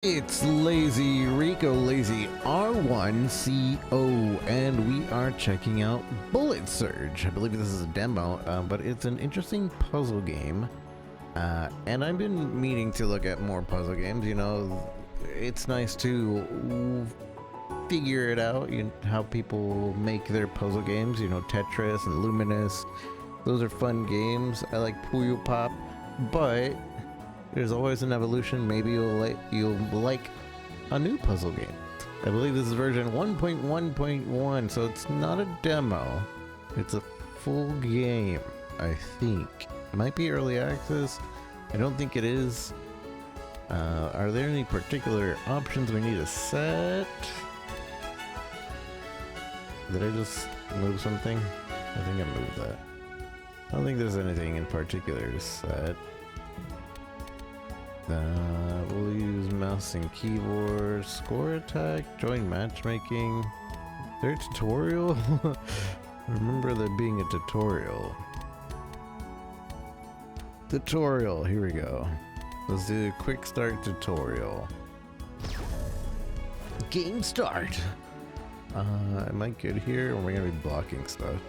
It's Lazy Rico, Lazy R1CO, and we are checking out Bullet Surge. I believe this is a demo, but it's an interesting puzzle game. And I've been meaning to look at more puzzle games. You know, it's nice to figure it out, how people make their puzzle games. You know, Tetris and Luminous. Those are fun games. I like Puyo Pop, but there's always an evolution. Maybe you'll like a new puzzle game. I believe this is version 1.1.1, so it's not a demo. It's a full game, I think. It might be early access. I don't think it is. Are there any particular options we need to set? Did I just move something? I think I moved that. I don't think there's anything in particular to set. We'll use mouse and keyboard, score attack, join matchmaking. Is there a tutorial? I remember there being a tutorial. Tutorial, here we go. Let's do a quick start tutorial. Game start! Am I good here, or am I gonna be blocking stuff?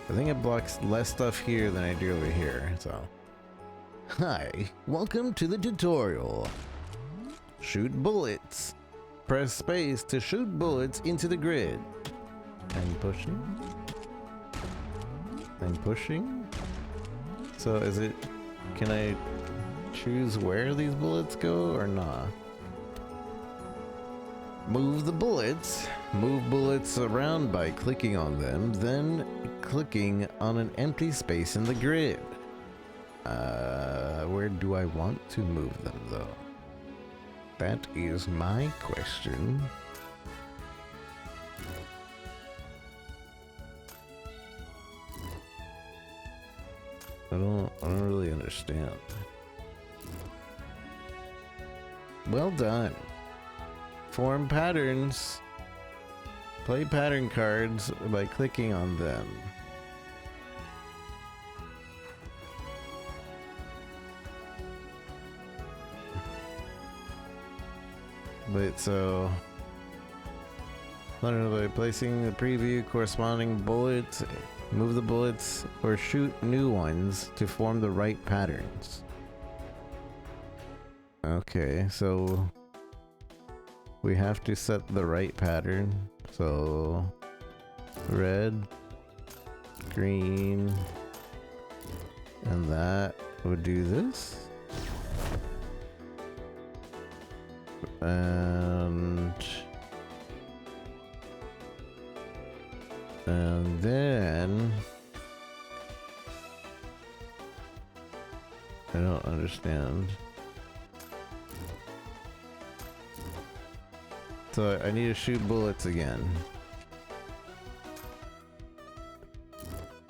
I think it blocks less stuff here than I do over here, so. Hi, welcome to the tutorial. Shoot bullets. Press space to shoot bullets into the grid. I'm pushing. I'm pushing. So is it, can I choose where these bullets go or not? Move the bullets. Move bullets around by clicking on them, then clicking on an empty space in the grid. Where do I want to move them though? That is my question. I don't really understand. Well done. Form patterns. Play pattern cards by clicking on them. But so, I don't know, by placing the preview corresponding bullets, move the bullets or shoot new ones to form the right patterns. Okay, so we have to set the right pattern. So red, green, and that would do this. And then I don't understand. So I need to shoot bullets again.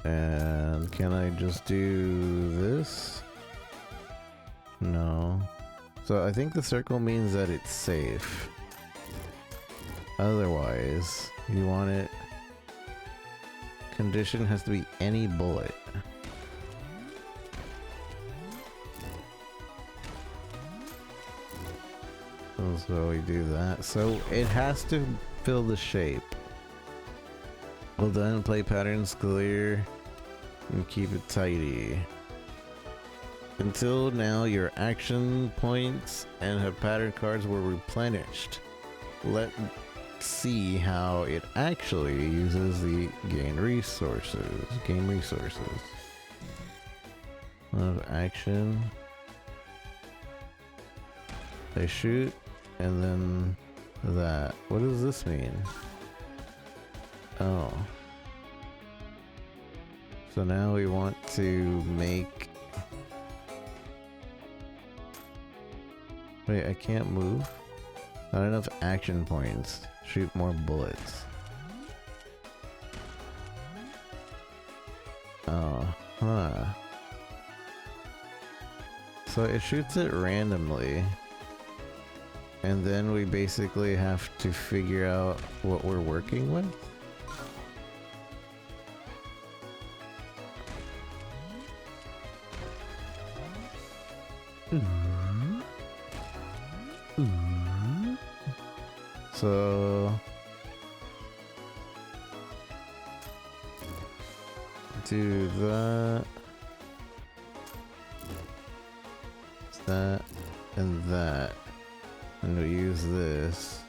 And can I just do this? No. So I think the circle means that it's safe. Otherwise, you want it. Condition has to be any bullet. So we do that. So it has to fill the shape. Well done, play patterns clear and keep it tidy. Until now, your action points and have pattern cards were replenished. Let's see how it actually uses the gain resources. Of action. They shoot, and then that. What does this mean? Oh. So now we want to make. Wait, I can't move? Not enough action points. Shoot more bullets. Oh, huh. So it shoots it randomly. And then we basically have to figure out what we're working with. So do that, that, and that, and we use this.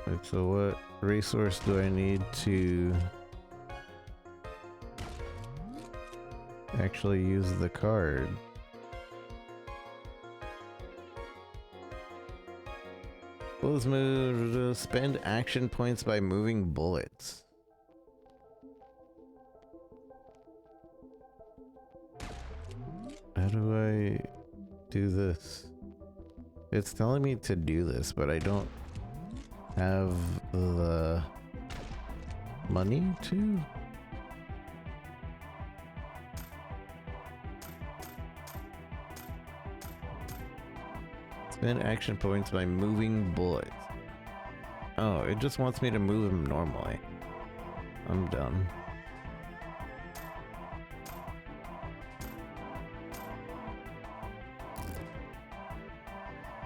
Wait, so what resource do I need to actually use the card? Let's move. Spend action points by moving bullets. How do I do this? It's telling me to do this, but I don't have the money to. Spend action points by moving bullets. Oh, it just wants me to move them normally. I'm done.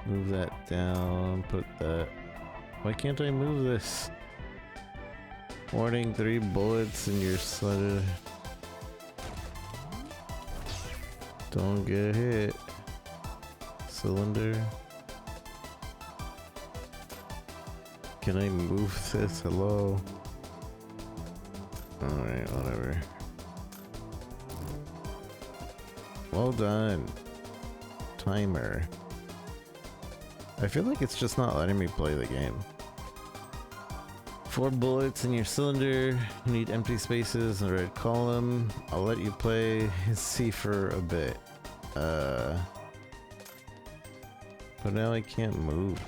Move that down, put that. Why can't I move this? Warning, 3 bullets in your cylinder. Don't get hit. Cylinder. Can I move this? Hello? Alright, whatever. Well done. Timer. I feel like it's just not letting me play the game. 4 bullets in your cylinder. You need empty spaces in the red column. I'll let you play C for a bit. But now I can't move.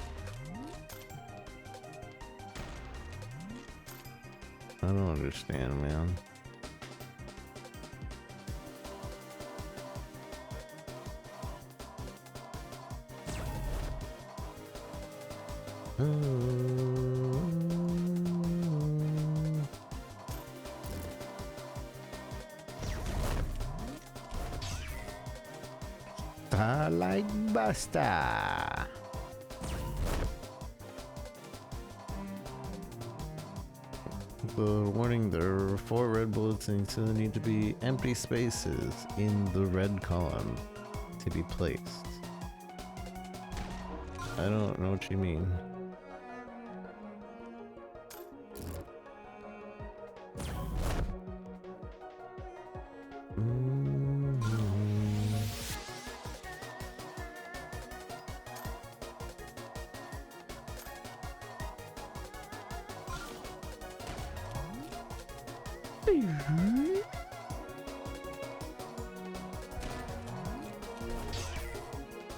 I don't understand, man. Starlight Buster. Warning, there are 4 red bullets and so there need to be empty spaces in the red column to be placed. I don't know what you mean.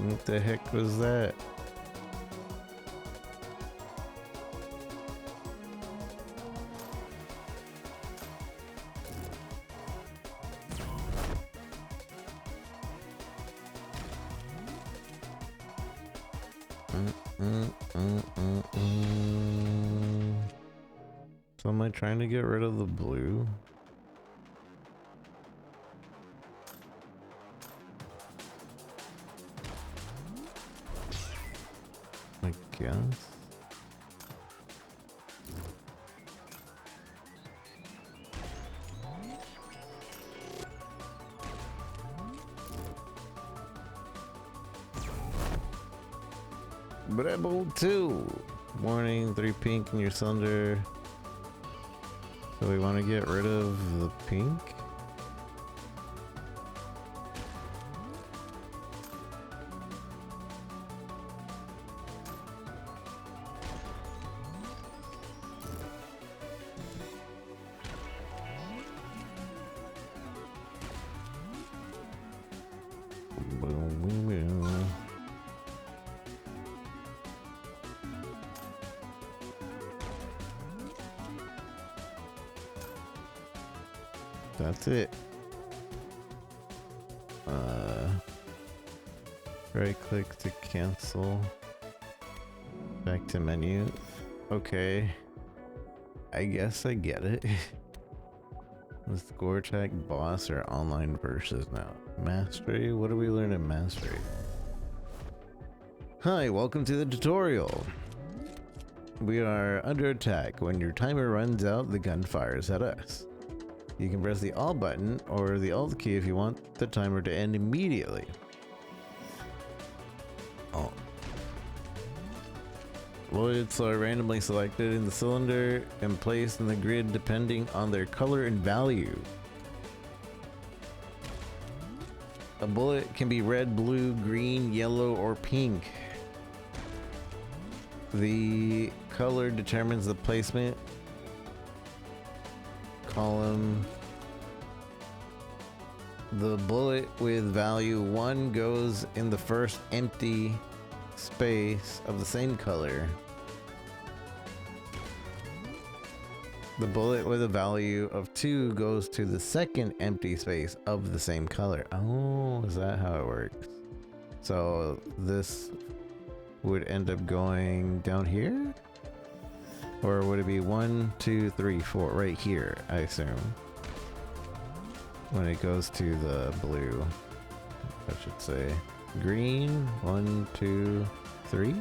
What the heck was that? So am I trying to get rid of the blue? I guess. Rebel 2! Warning, 3 pink in your cylinder. So we want to get rid of the pink? That's it. Right click to cancel. Back to menu. Okay. I guess I get it. The score check, boss, or online versus now? Mastery? What do we learn in mastery? Hi, welcome to the tutorial. We are under attack. When your timer runs out, the gun fires at us. You can press the Alt button or the Alt key if you want the timer to end immediately. Oh. Bullets are randomly selected in the cylinder and placed in the grid depending on their color and value. A bullet can be red, blue, green, yellow, or pink. The color determines the placement column. The bullet with value 1 goes in the first empty space of the same color. The bullet with a value of 2 goes to the second empty space of the same color. Oh, is that how it works? So this would end up going down here? Or would it be 1, 2, 3, 4 right here, I assume? When it goes to the blue, I should say. Green, 1, 2, 3?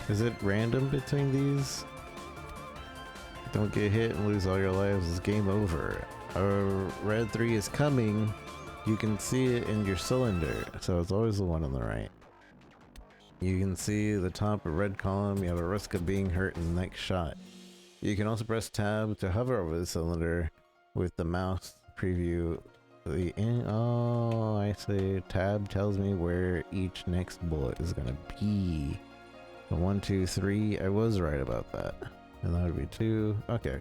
Is it random between these? Don't get hit and lose all your lives, it's game over. Our red 3 is coming. You can see it in your cylinder, so it's always the one on the right. You can see the top of red column. You have a risk of being hurt in the next shot. You can also press tab to hover over the cylinder with the mouse preview the oh, I see. Tab tells me where each next bullet is gonna be. The 1, 2, 3. I was right about that. And that would be 2. Okay.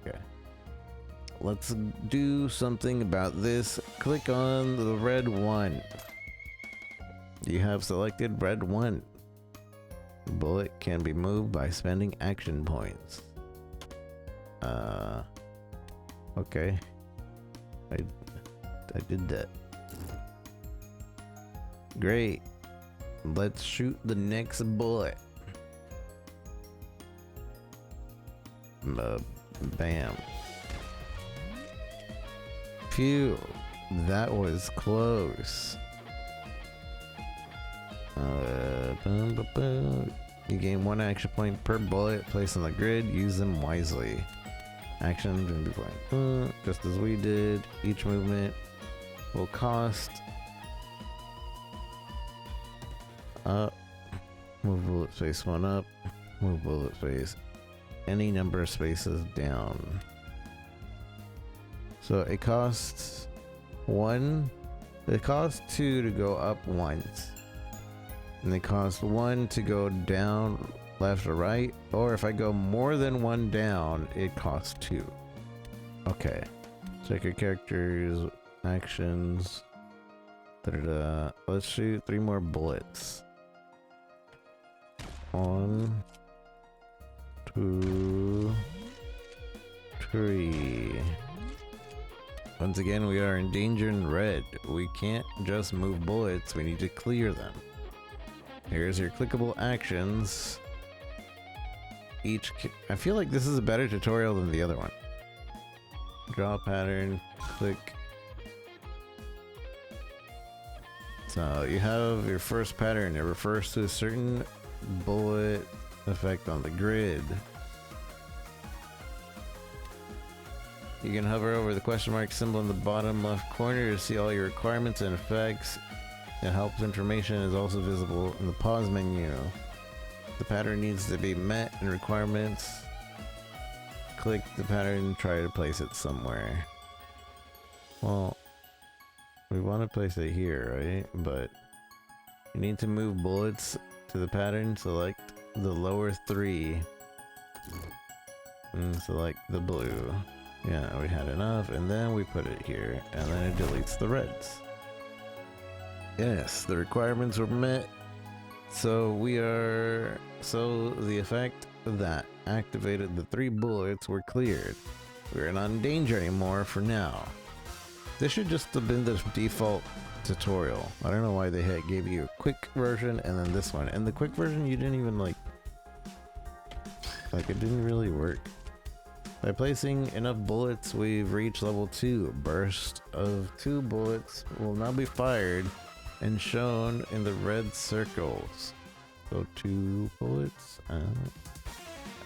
Let's do something about this. Click on the red 1. You have selected red 1. The bullet can be moved by spending action points. Okay. I did that. Great. Let's shoot the next bullet. Bam. Phew. That was close. You gain 1 action point per bullet placed on the grid. Use them wisely. Actions and be just as we did. Each movement will cost up. Move bullet space 1 up. Move bullet space any number of spaces down. So it costs 1. It costs 2 to go up once. And they cost 1 to go down, left or right. Or if I go more than 1 down, it costs 2. Okay. Check your characters, actions. Da-da-da. Let's shoot 3 more bullets. 1, 2, 3. Once again, we are in danger in red. We can't just move bullets, we need to clear them. Here's your clickable actions. I feel like this is a better tutorial than the other one. Draw pattern, click. So you have your first pattern. It refers to a certain bullet effect on the grid. You can hover over the question mark symbol in the bottom left corner to see all your requirements and effects. It helps information is also visible in the pause menu. The pattern needs to be met in requirements. Click the pattern and try to place it somewhere. Well, we want to place it here, right? But you need to move bullets to the pattern. Select the lower 3 and select the blue. Yeah, we had enough, and then we put it here, and then it deletes the reds. Yes, the requirements were met. So the effect that activated the 3 bullets were cleared. We're not in danger anymore for now. This should just have been the default tutorial. I don't know why they gave you a quick version and then this one. And the quick version you didn't even like it didn't really work. By placing enough bullets, we've reached level 2. Burst of 2 bullets will now be fired and shown in the red circles. So 2 bullets.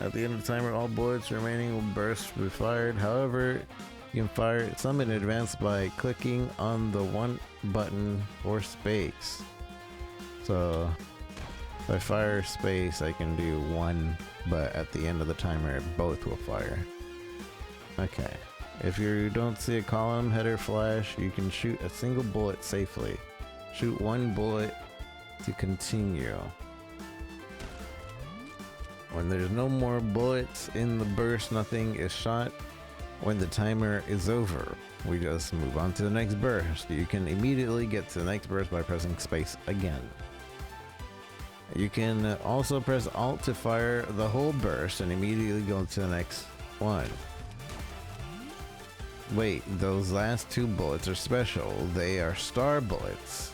At the end of the timer, all bullets remaining will burst will be fired. However, you can fire some in advance by clicking on the 1 button or space. So if I fire space, I can do 1, but at the end of the timer, both will fire. Okay. If you don't see a column header flash, you can shoot a single bullet safely. Shoot 1 bullet to continue. When there's no more bullets in the burst, nothing is shot. When the timer is over, we just move on to the next burst. You can immediately get to the next burst by pressing space again. You can also press Alt to fire the whole burst and immediately go to the next one. Wait, those last 2 bullets are special. They are star bullets.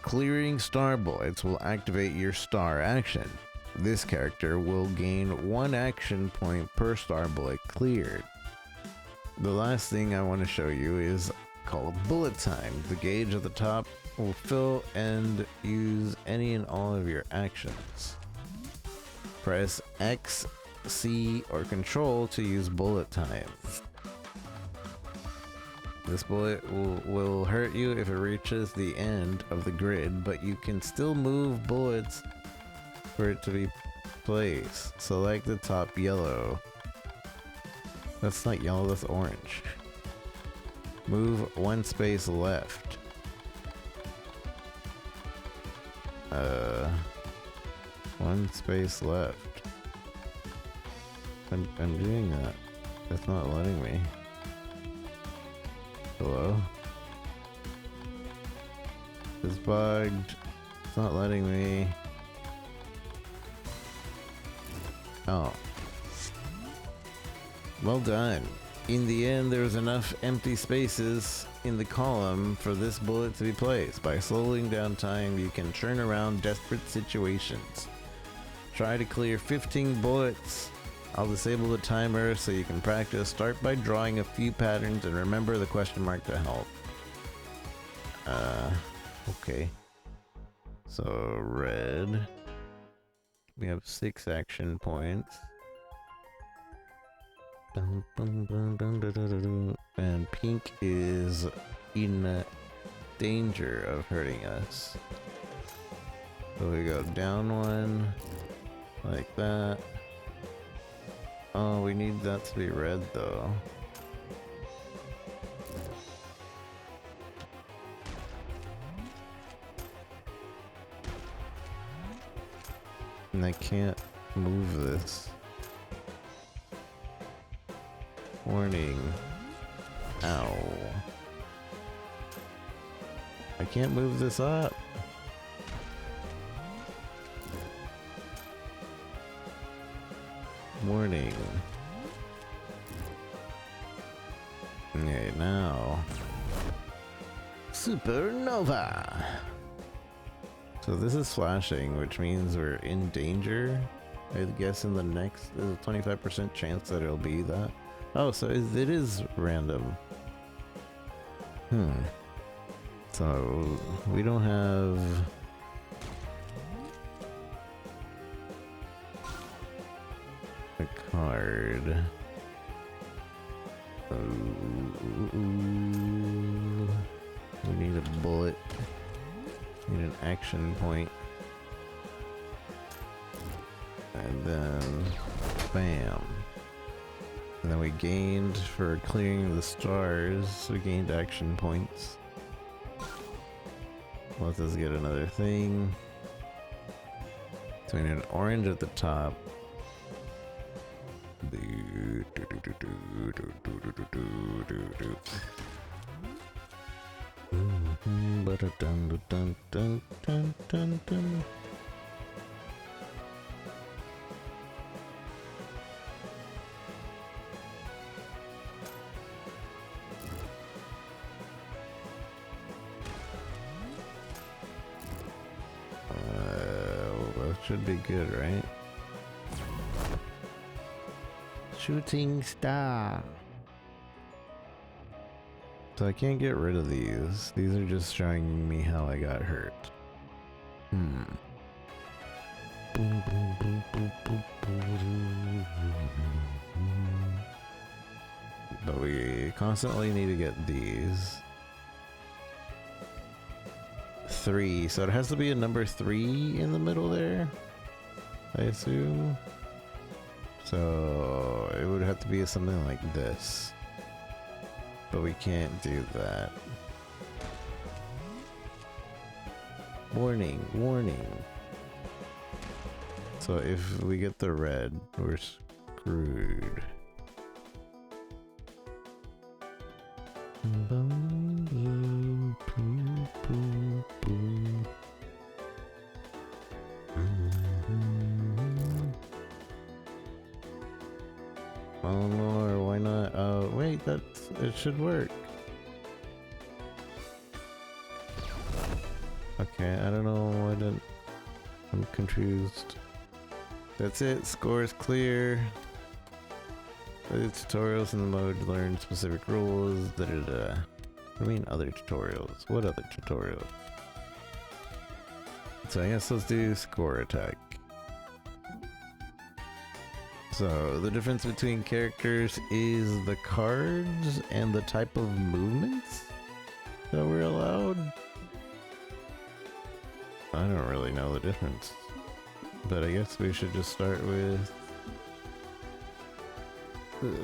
Clearing star bullets will activate your star action. This character will gain 1 action point per star bullet cleared. The last thing I want to show you is called bullet time. The gauge at the top will fill and use any and all of your actions. Press X, C, or Control to use bullet time. This bullet will hurt you if it reaches the end of the grid, but you can still move bullets for it to be placed. Select the top yellow. That's not yellow, that's orange. Move 1 space left. 1 space left. I'm doing that. It's not letting me. Hello? It's bugged. It's not letting me. Oh. Well done. In the end, there was enough empty spaces in the column for this bullet to be placed. By slowing down time, you can turn around desperate situations. Try to clear 15 bullets. I'll disable the timer so you can practice. Start by drawing a few patterns and remember the question mark to help. Okay. So red. We have 6 action points. And pink is in danger of hurting us. So we go down 1, like that. Oh, we need that to be red though. And I can't move this. Warning. Ow. I can't move this up. Warning. Okay, now. Supernova! So this is flashing, which means we're in danger. I guess in the next, there's a 25% chance that it'll be that. Oh, so it is random. So we don't have... a card. We need a bullet. Need an action point. And then bam. And then we gained, for clearing the stars, we gained action points. Let us get another thing. So we need an orange at the top. That should be good, right? Shooting star. So I can't get rid of these. These are just showing me how I got hurt. Boom, boom, boom, boom, boom, boom. But we constantly need to get these. 3, so it has to be a number 3 in the middle there, I assume. So it would have to be something like this. But we can't do that. Warning, warning. So if we get the red, we're screwed. Oh no, why not? Oh wait, it should work. Okay, I don't know, I'm confused. That's it, score is clear. The tutorials in the mode learn specific rules, da da da. What do you mean other tutorials? What other tutorials? So I guess let's do score attack. So the difference between characters is the cards and the type of movements that we're allowed. I don't really know the difference, but I guess we should just start with,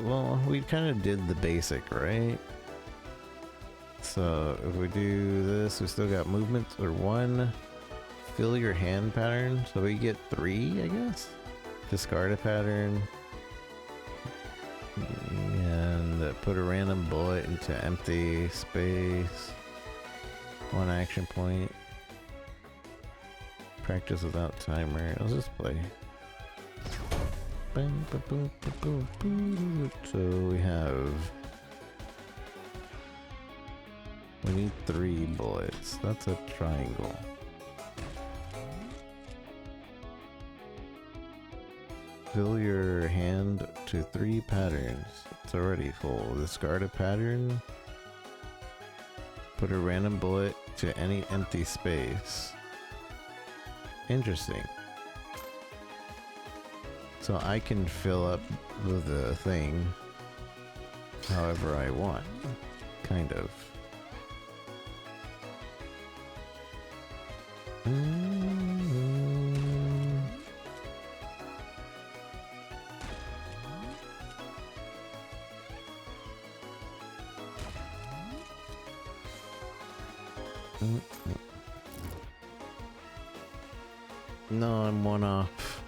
well, we kind of did the basic, right? So if we do this, we still got movements, or 1, fill your hand pattern, so we get 3, I guess? Discard a pattern, and put a random bullet into empty space, 1 action point, practice without timer. Let's just play. So we need 3 bullets. That's a triangle. Fill your hand to 3 patterns. It's already full. Discard a pattern. Put a random bullet to any empty space. Interesting. So I can fill up the thing however I want. Kind of. No, I'm 1 off.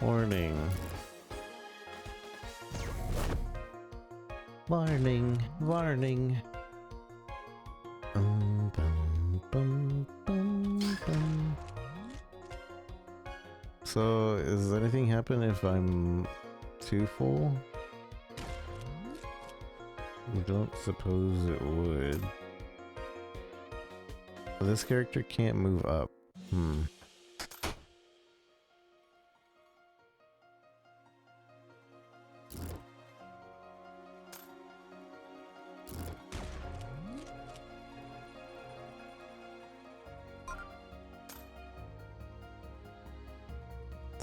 Warning. Warning. Warning. So, does anything happen if I'm too full? I don't suppose it would. This character can't move up.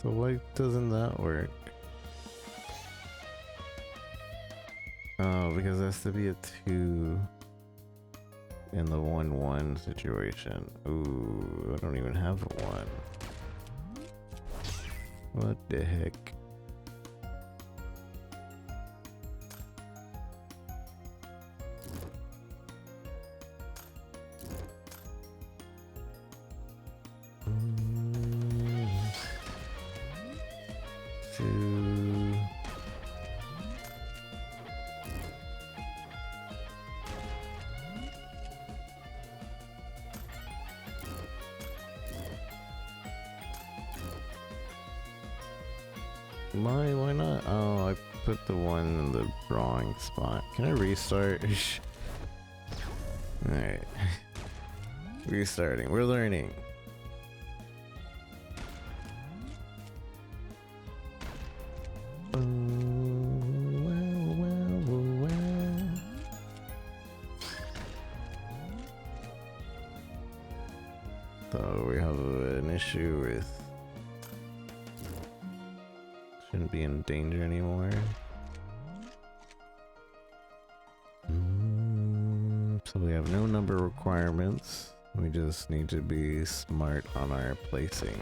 So why doesn't that work? Oh, because it has to be a 2 in the 1-1 situation. Ooh, I don't even have a 1. What the heck? Why not? Oh, I put the 1 in the wrong spot. Can I restart? Alright. Restarting. We're learning. So we have an issue with shouldn't be in danger anymore. So we have no number requirements. We just need to be smart on our placing.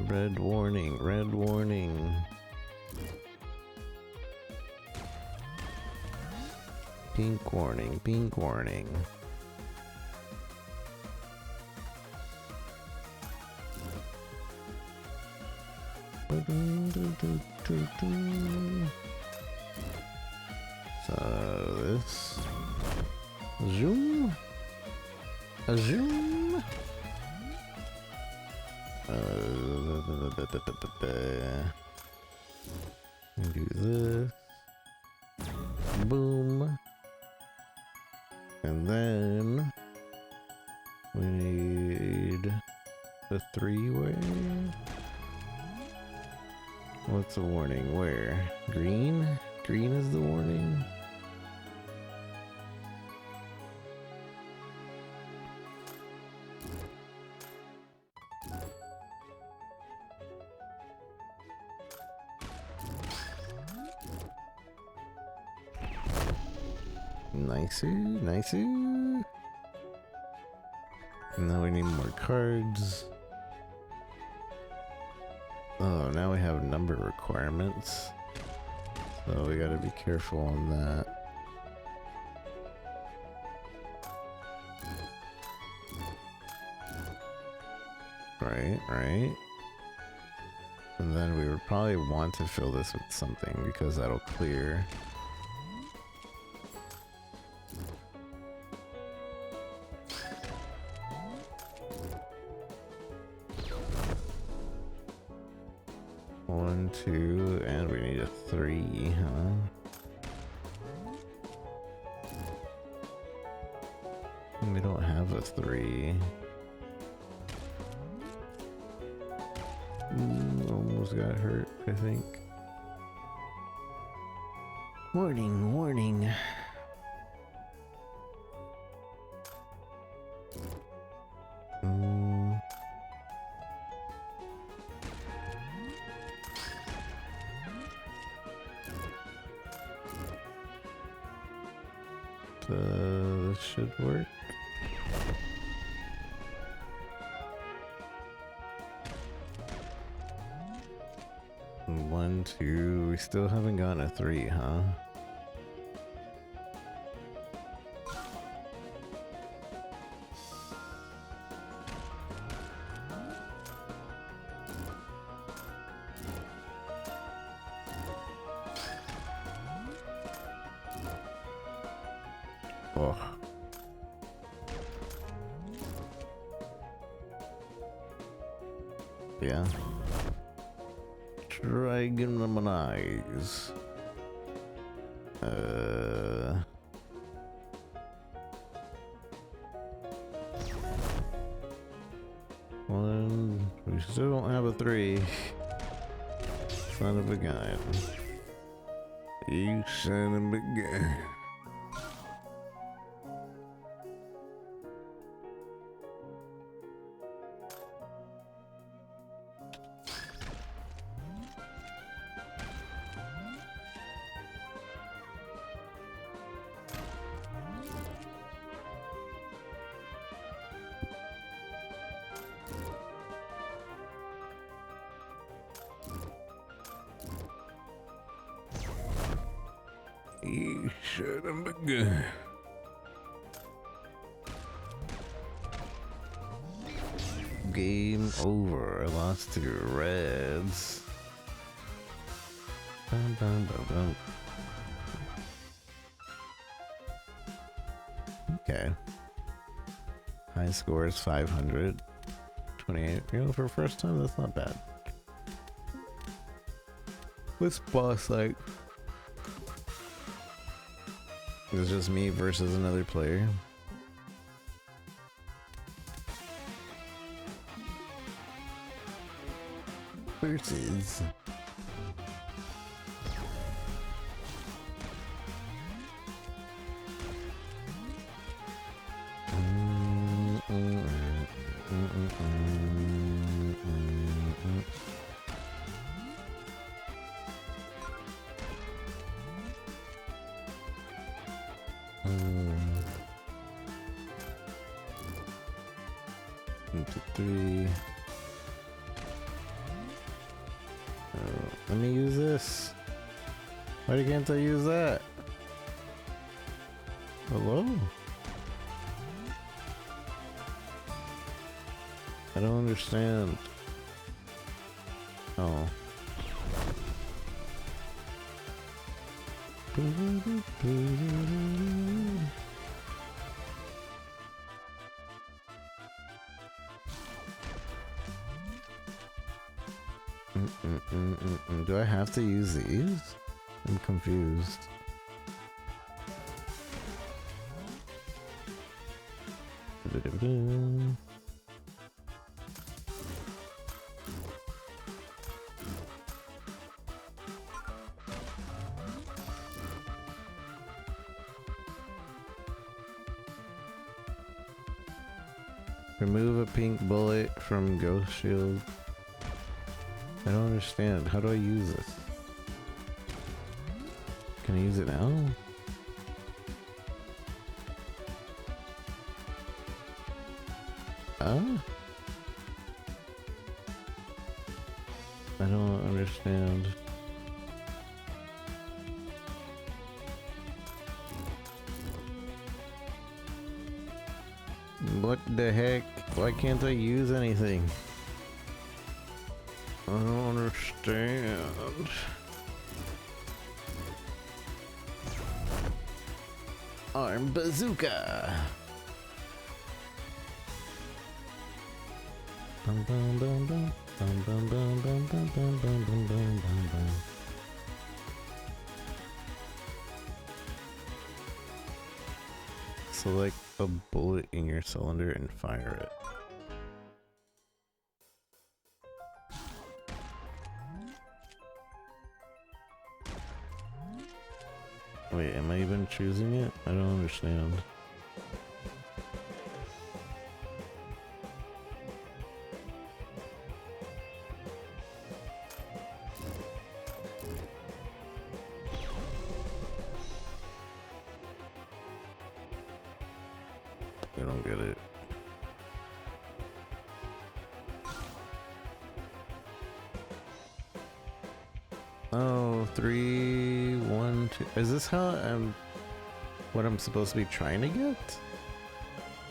Red warning, red warning. Pink warning, pink warning. So this zoom, a zoom. Do this. Boom. And then we need the three-way. What's the warning? Where? Green? Green is the warning? Nicey, nicey. Now we need more cards. Oh, now we have number requirements. So we gotta be careful on that. Right, right. And then we would probably want to fill this with something because that'll clear. One, two, and we need a three, huh? We don't have a three. Almost got hurt, I think. Warning, warning. This should work. One, two, we still haven't gotten a three, huh? Oh. Yeah. Dragonmonize. One. We still don't have a three. Son of a gun. You son of a gun. You son of a gun. Game over. I lost to Reds. Bum, bum, bum, bum. Okay. High score is 500. 28. You know, for first time, that's not bad. What's boss like? It's just me versus another player. Versus. Three. Let me use this. Why can't I use that? Hello? I don't understand. Oh. Do I have to use these? I'm confused. Remove a pink bullet from Ghost Shield. I don't understand. How do I use this? Can I use it now? I don't understand. What the heck? Why can't I use anything? I don't understand. Arm bazooka. Bum, bum, bum, bum. Bum, bum, bum, bum, bum, bum, bum, bum, bum, bum. Select a bullet in your cylinder and fire it. Wait, am I even choosing it? I don't understand. I don't get it. Oh, 3, 1, 2. Is this how what I'm supposed to be trying to get?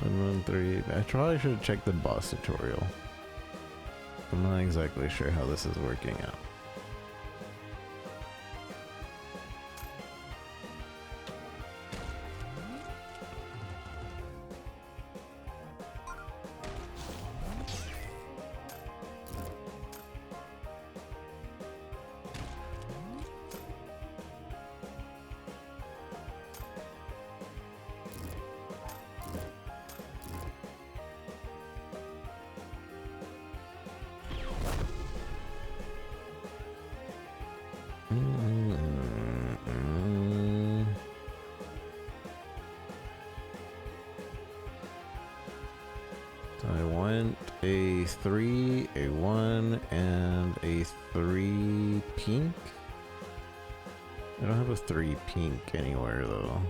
1, 1, 3. I probably should have checked the boss tutorial. I'm not exactly sure how this is working out. I want a 3, a 1, and a 3 pink. I don't have a 3 pink anywhere though.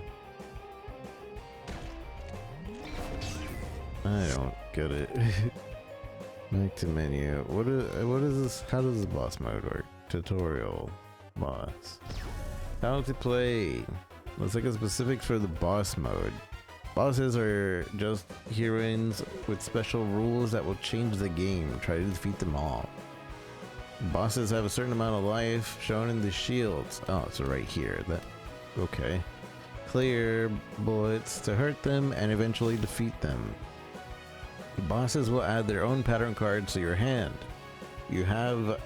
I don't get it. Back to menu. What is this? How does the boss mode work? Tutorial. Boss. How to play. Looks like it's specific for the boss mode. Bosses are just heroines with special rules that will change the game. Try to defeat them all. Bosses have a certain amount of life shown in the shields. Oh, so right here. Okay. Clear bullets to hurt them and eventually defeat them. Bosses will add their own pattern cards to your hand. You have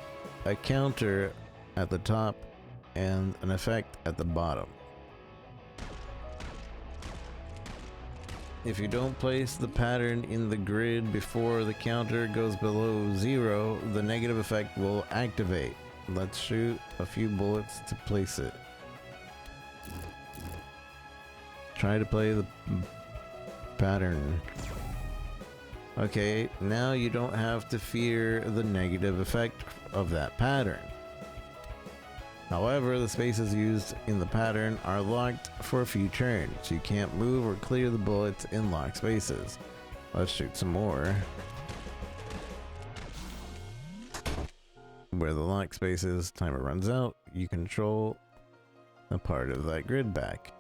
a counter at the top and an effect at the bottom. If you don't place the pattern in the grid before the counter goes below 0, the negative effect will activate. Let's shoot a few bullets to place it. Try to play the pattern. Okay, now you don't have to fear the negative effect of that pattern. However, the spaces used in the pattern are locked for a few turns. You can't move or clear the bullets in locked spaces. Let's shoot some more. Where the locked spaces timer runs out, you control a part of that grid back.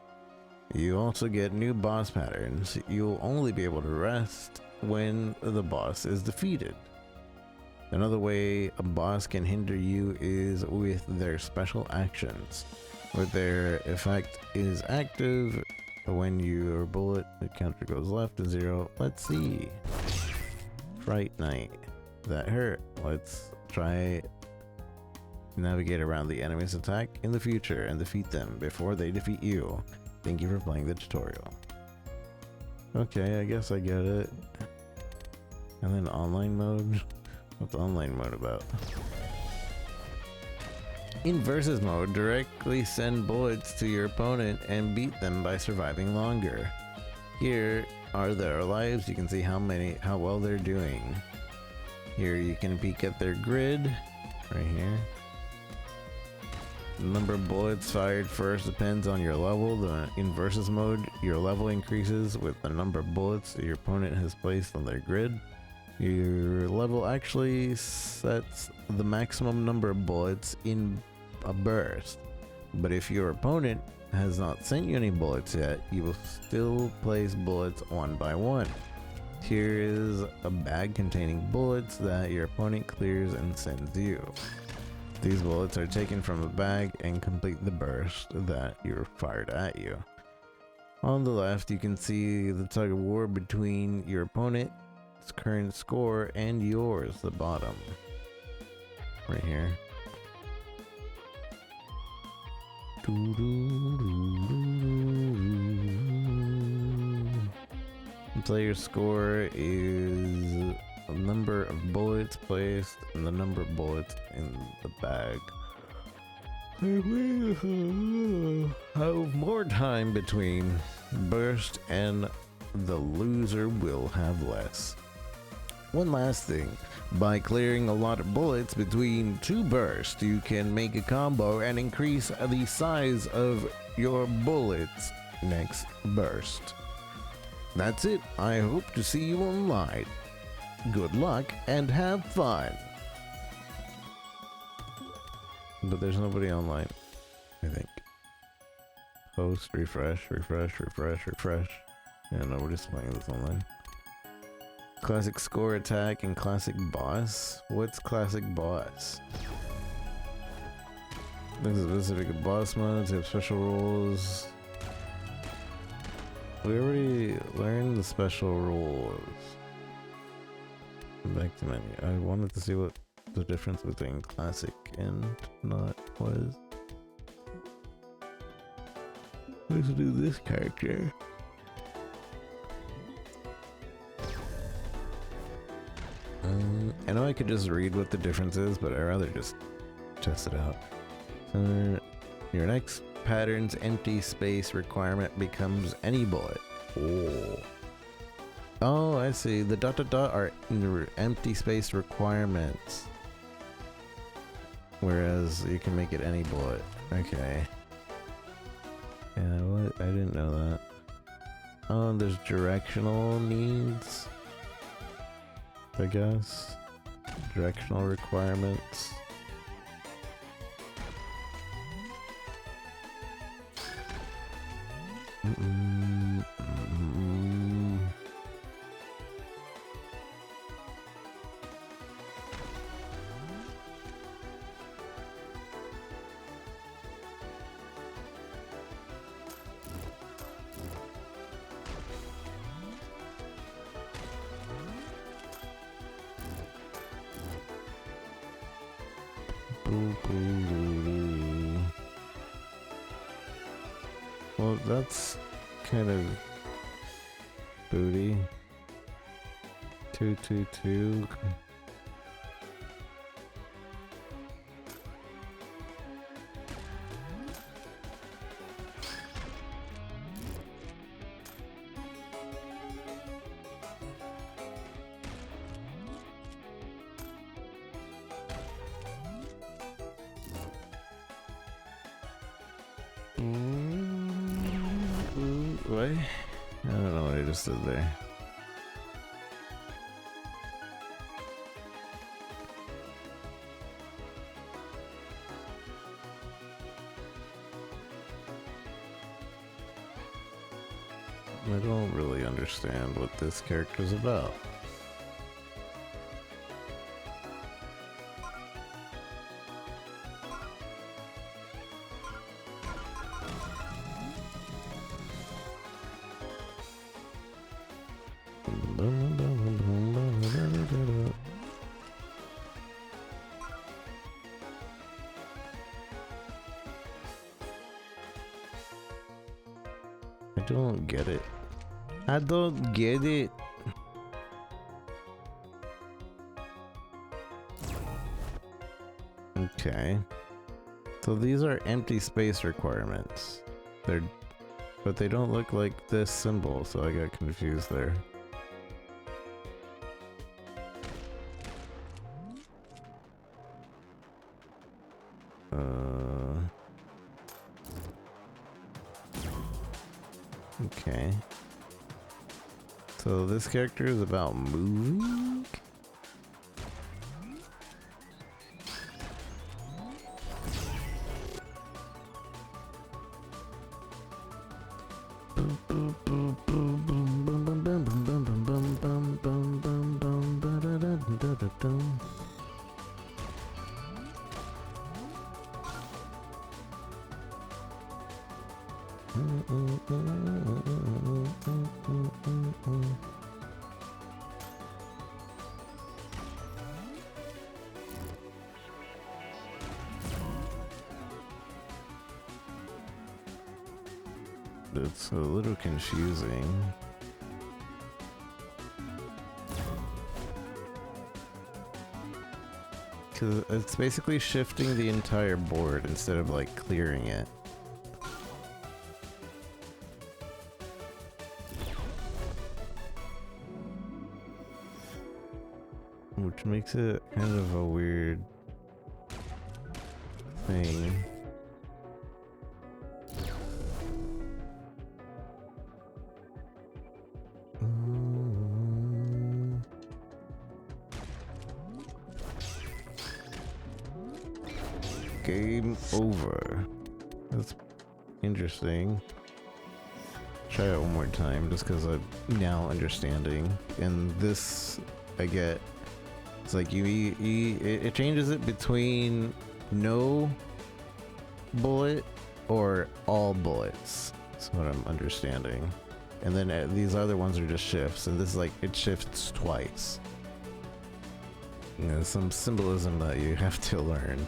You also get new boss patterns. You'll only be able to rest when the boss is defeated. Another way a boss can hinder you is with their special actions, where their effect is active when your bullet counter goes left to 0. Let's see. Fright Night. That hurt. Let's try navigate around the enemy's attack in the future and defeat them before they defeat you. Thank you for playing the tutorial. Okay, I guess I get it. And then online mode? What's online mode about? In versus mode, directly send bullets to your opponent and beat them by surviving longer. Here are their lives. You can see how well they're doing. Here you can peek at their grid, right here. The number of bullets fired first depends on your level. In versus mode, your level increases with the number of bullets your opponent has placed on their grid. Your level actually sets the maximum number of bullets in a burst, but if your opponent has not sent you any bullets yet, you will still place bullets one by one. Here is a bag containing bullets that your opponent clears and sends you. These bullets are taken from a bag and complete the burst that you're fired at you. On the left, you can see the tug of war between your opponent's current score and yours, the bottom. Right here. The player's score is the number of bullets placed and the number of bullets in the bag. Have more time between burst and the loser will have less. One last thing, by clearing a lot of bullets between two bursts, you can make a combo and increase the size of your bullets next burst. That's it. I hope to see you online. Good luck and have fun. But there's nobody online, I think. Post, refresh. Yeah, nobody's playing this online. Classic score attack and classic boss. What's classic boss? There's specific boss modes, they have special rules. We already learned the special rules. Back to menu. I wanted to see what the difference between classic and not was. Let's do this character. I know I could just read what the difference is, but I'd rather just test it out. Your next pattern's empty space requirement becomes any bullet. Oh, I see. The ... are empty space requirements. Whereas you can make it any bullet. Okay. Yeah, what? I didn't know that. Oh, and there's directional needs, I guess. Directional requirements. Well, that's kind of booty. 222. What? I don't know what I just did there. I don't really understand what this character's about. I don't get it. I don't get it. Okay. So these are empty space requirements. But they don't look like this symbol, so I got confused there. Okay. So this character is about moving? It's a little confusing. Because it's basically shifting the entire board instead of like clearing it. Which makes it kind of a weird thing. Game over. That's interesting. Try it one more time just because I'm now understanding. And this, I get, it's like it changes it between no bullet or all bullets. That's what I'm understanding. And then these other ones are just shifts, and this is like, it shifts twice. You know, some symbolism that you have to learn.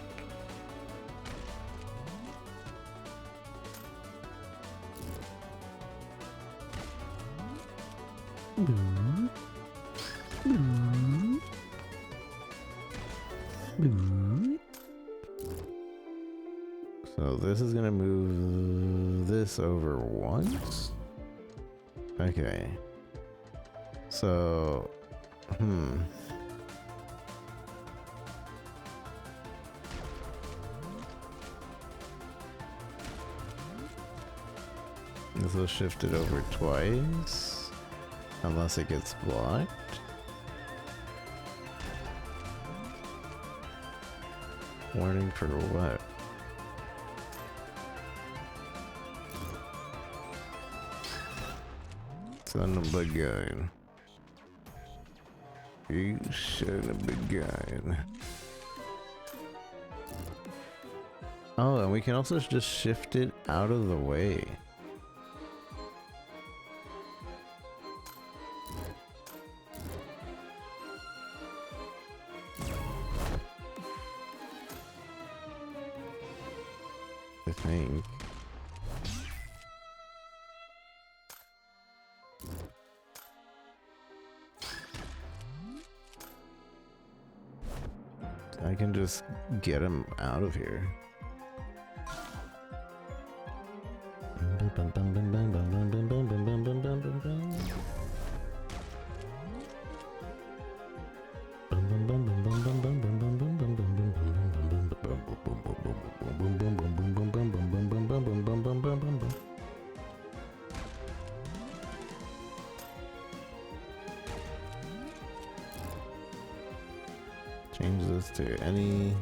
So this is gonna move this over once. Okay. So, this will shift it over twice, unless it gets blocked. Warning for what? Son of a gun. You son of a gun. Oh, and we can also just shift it out of the way. I think. I can just get him out of here. Change this to any.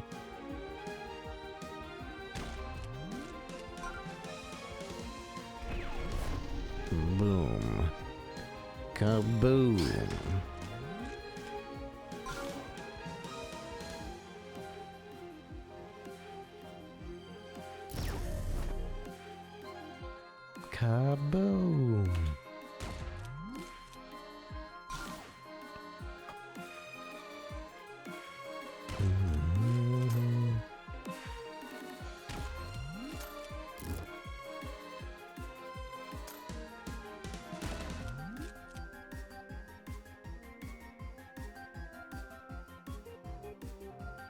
Boom. Kaboom. Kaboom.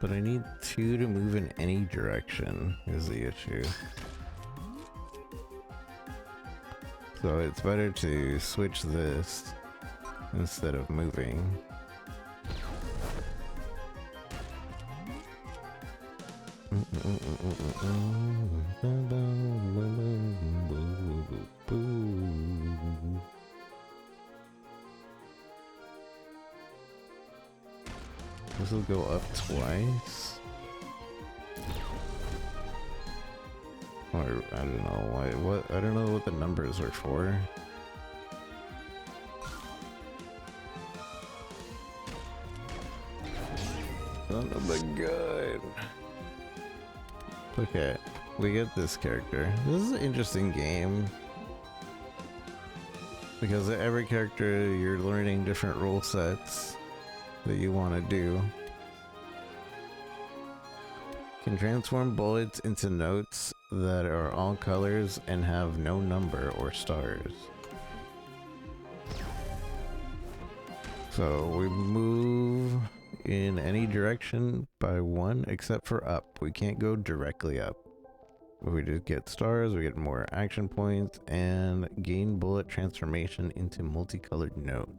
But I need 2 to move in any direction is the issue. So it's better to switch this instead of moving. This will go up twice. Or I don't know why. What I don't know what the numbers are for. Son of a gun. Okay, we get this character. This is an interesting game. Because every character you're learning different rule sets that you want to do. Can transform bullets into notes that are all colors and have no number or stars. So we move in any direction by 1 except for up. We can't go directly up. We just get stars, we get more action points, and gain bullet transformation into multicolored note.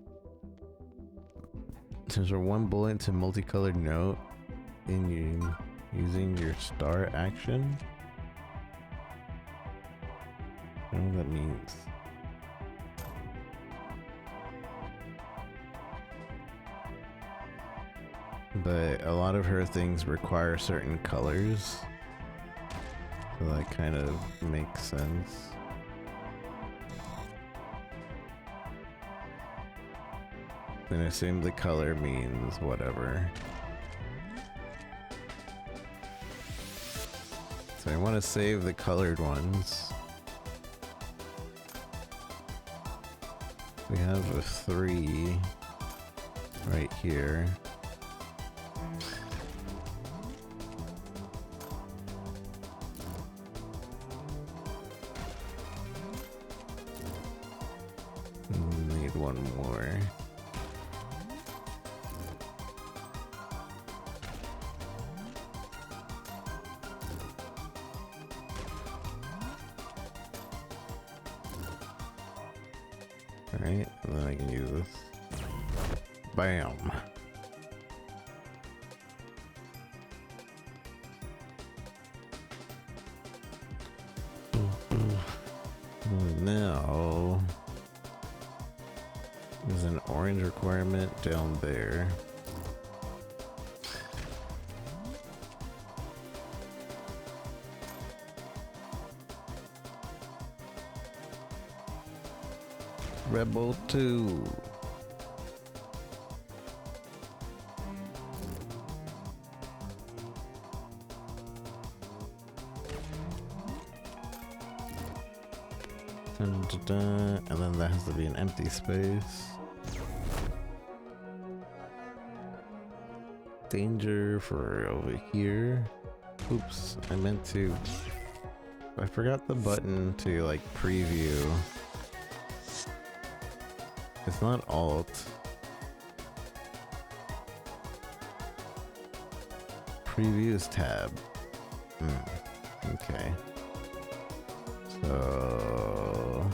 Transfer 1 bullet into multicolored note in using your star action. I don't know what that means. But a lot of her things require certain colors. So that kind of makes sense. Then assume the color means whatever. So I want to save the colored ones. We have a 3 right here. Need 1 more. Alright, and then I can use this. Bam! Now, there's an orange requirement down there. Rebel 2. Dun, dun, dun. And then that has to be an empty space. Danger for over here. Oops, I meant to I forgot the button to like preview. It's not Alt. Previews tab. Okay. So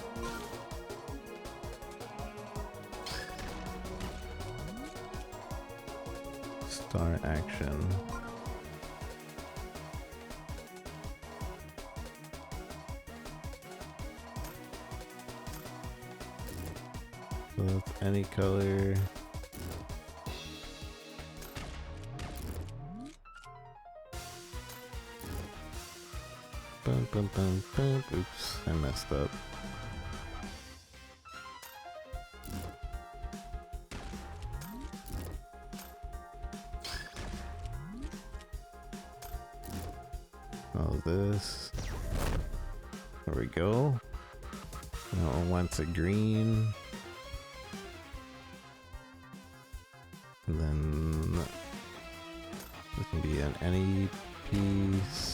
start action. So that's any color. Bum, bum, bum, bum. Oops, I messed up. Oh, this. There we go. That one wants a green. And then this can be an any piece.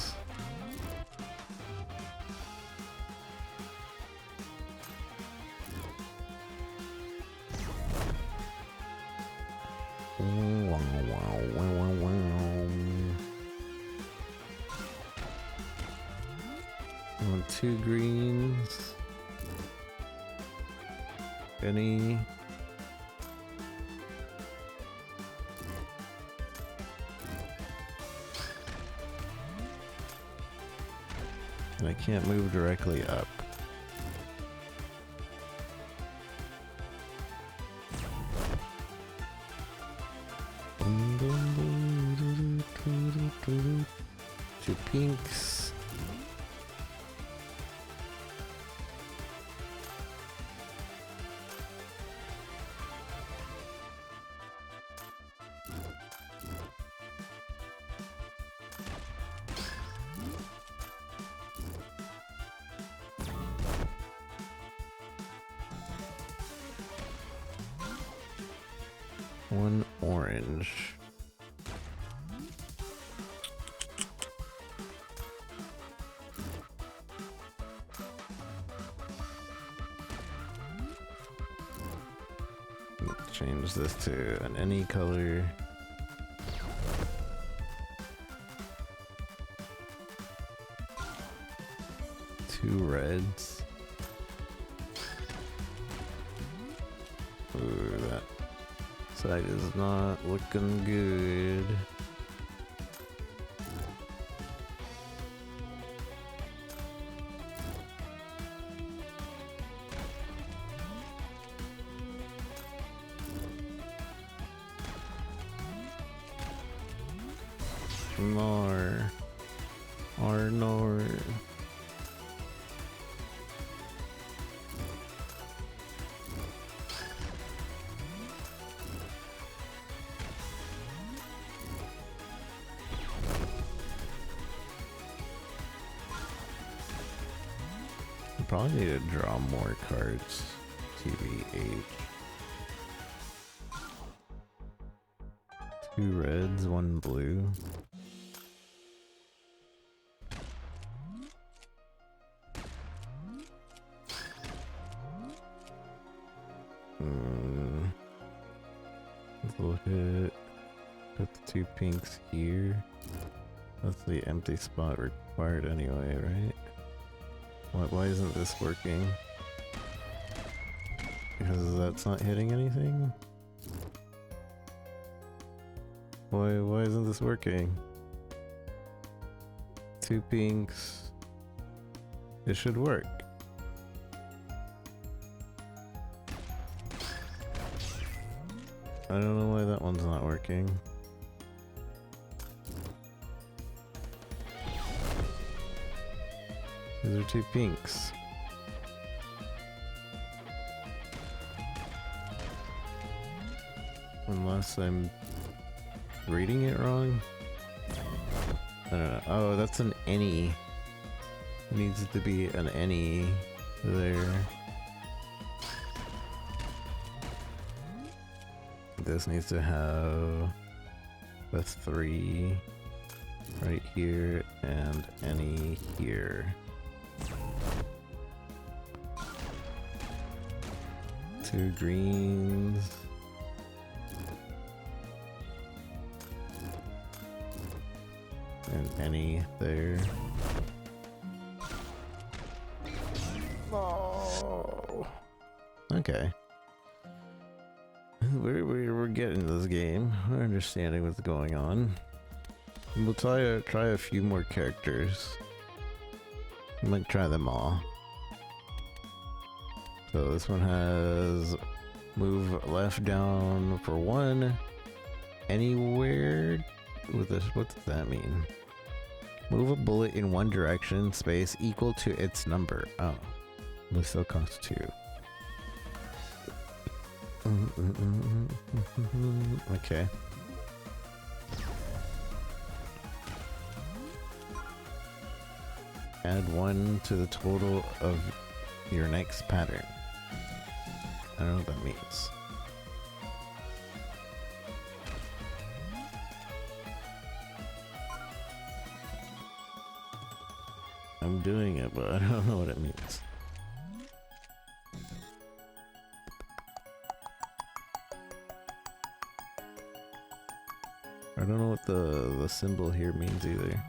I want 2 greens. Any. And I can't move directly up. Two pinks. One orange. Change this to an any color. Two reds. Ooh, that side is not looking good. Nor. Probably need to draw more cards. TBH. 2 reds, 1 blue. We'll hit. Put the 2 pinks here. That's the empty spot required anyway, right? Why isn't this working? Because that's not hitting anything? Why isn't this working? 2 pinks. It should work. I don't know why that one's not working. These are 2 pinks. Unless I'm reading it wrong? I don't know. Oh, that's an any. It needs to be an any there. This needs to have the 3 right here and any here. 2 greens. And penny there. Oh. Okay. We're getting this game. We're understanding what's going on. We'll try a few more characters. We might try them all. So this one has move left down for 1 anywhere with this. What does that mean? Move a bullet in 1 direction, space equal to its number. Oh, this still costs 2. Okay. Add 1 to the total of your next pattern. I don't know what that means. I'm doing it, but I don't know what it means. I don't know what the symbol here means either.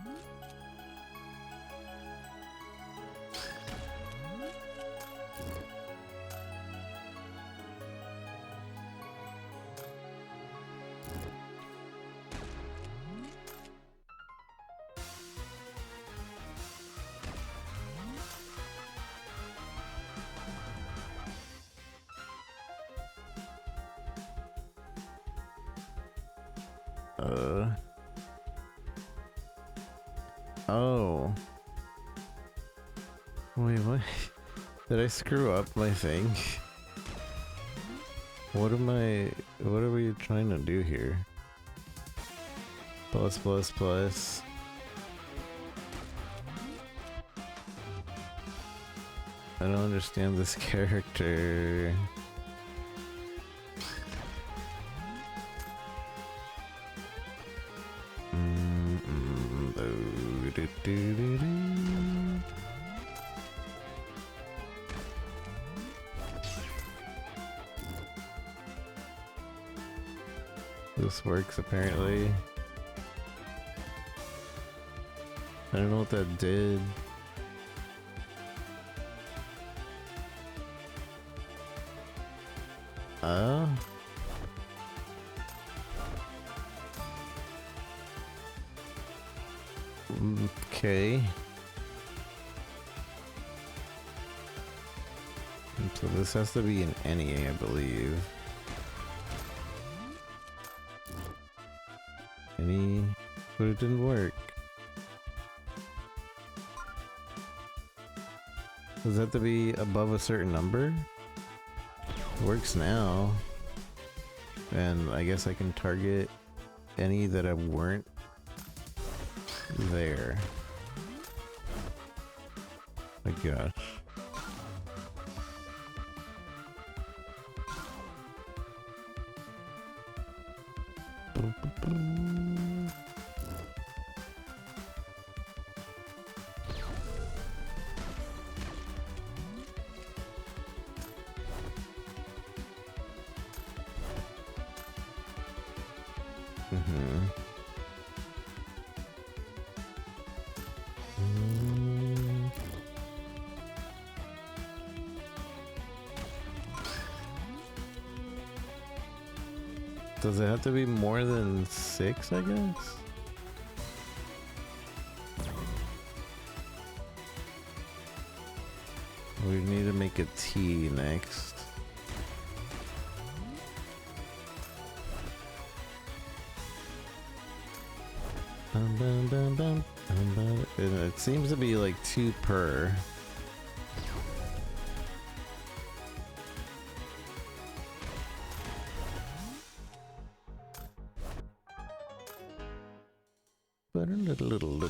Oh. Wait, what? Did I screw up my thing? What are we trying to do here? Plus, plus, plus. I don't understand this character. This works apparently. I don't know what that did. Okay. So this has to be an NE, I believe. NE, but it didn't work. Does that have to be above a certain number? It works now. And I guess I can target any that I weren't there. My gosh. Does it have to be more than 6, I guess? We need to make a T next. And it seems to be like 2 per. But a little.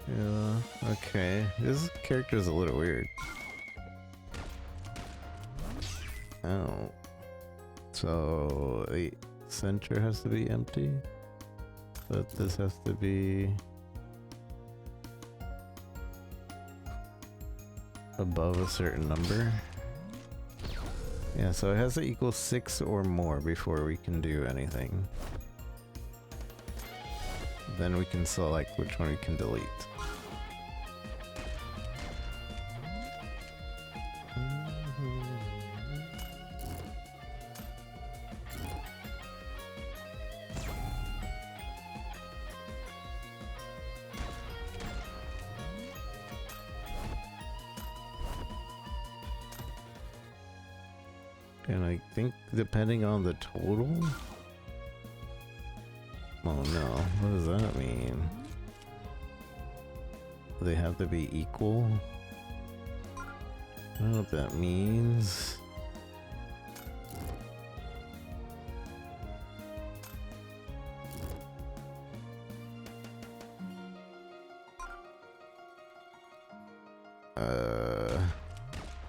Yeah, okay. This character is a little weird. Oh. So the center has to be empty, but this has to be above a certain number. Yeah, so it has to equal 6 or more before we can do anything. Then we can select which one we can delete. And I think depending on the total... Oh no, what does that mean? They have to be equal? I don't know what that means.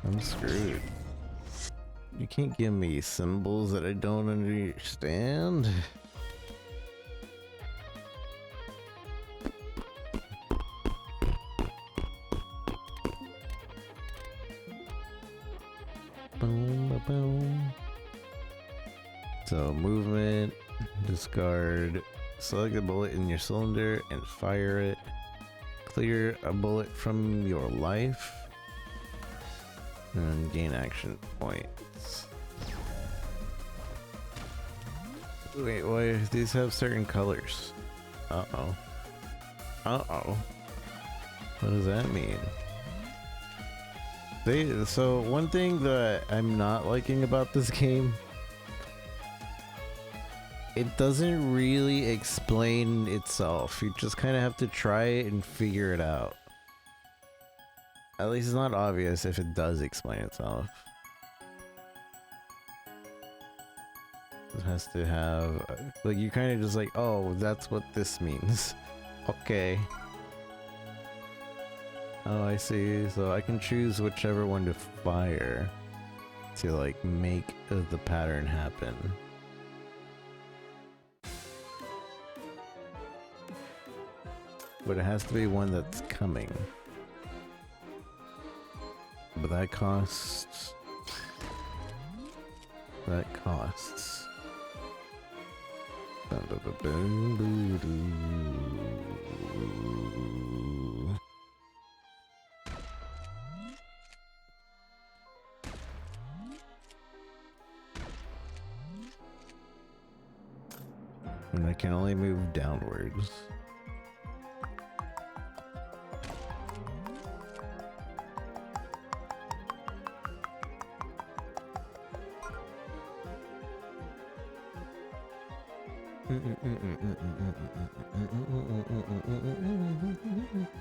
I'm screwed. You can't give me symbols that I don't understand. Boom, boom. So movement, discard, select a bullet in your cylinder and fire it. Clear a bullet from your life. And gain action points. Wait, why do these have certain colors? Uh-oh. Uh-oh. What does that mean? So one thing that I'm not liking about this game, it doesn't really explain itself. You just kind of have to try it and figure it out. At least it's not obvious if it does explain itself. It has to have, like, you kind of just like, oh, that's what this means. Okay. Oh, I see. So I can choose whichever one to fire to, like, make the pattern happen. But it has to be one that's coming. But that costs... That costs... And I can only move downwards.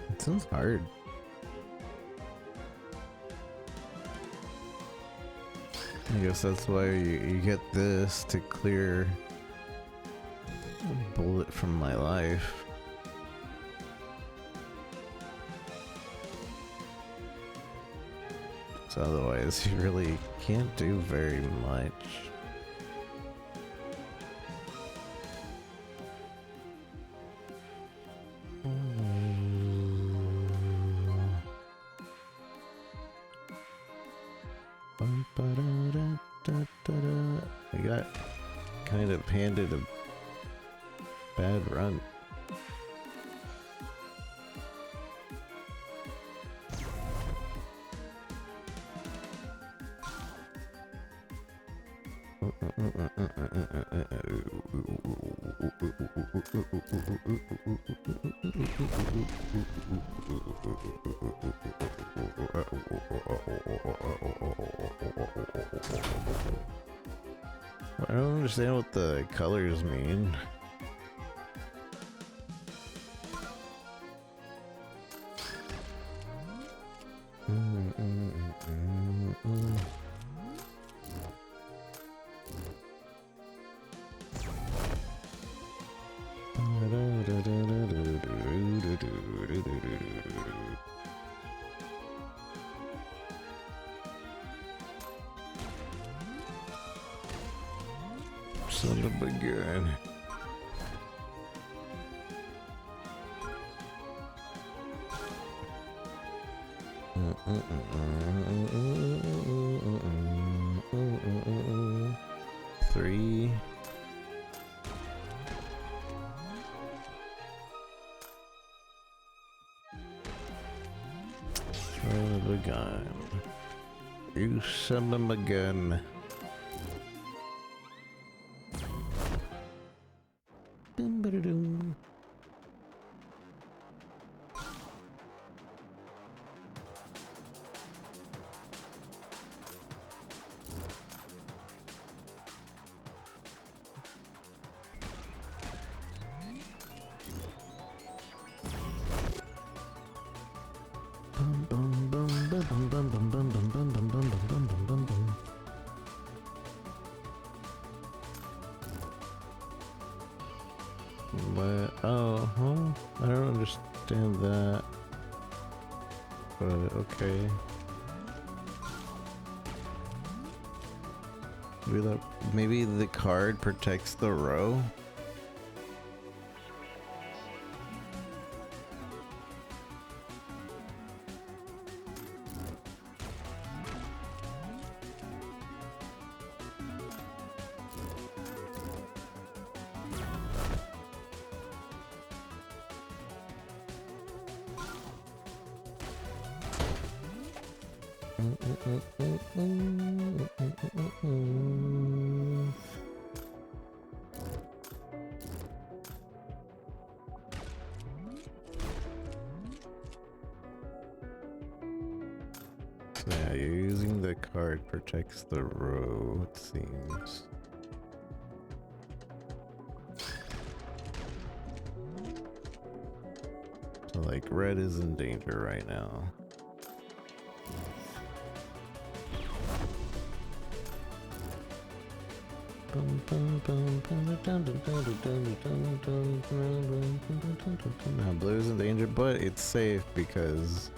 It sounds hard. I guess that's why you get this to clear a bullet from my life. So otherwise you really can't do very much. I got kind of handed a bad run. I don't understand what the colors mean. son of a gun. Three. Son of a gun. You son of a gun. Boom, ba-da-doom. Bum, bum, bum, bum, bum, bum, bum, bum, bum, bum, bum, bum, bum, bum, bum, bum. But oh, huh? I don't understand that. But okay. Maybe the card protects the row. So yeah, you're using the card protects the row, it seems. So like red is in danger right now. Now blue's in danger, but it's safe because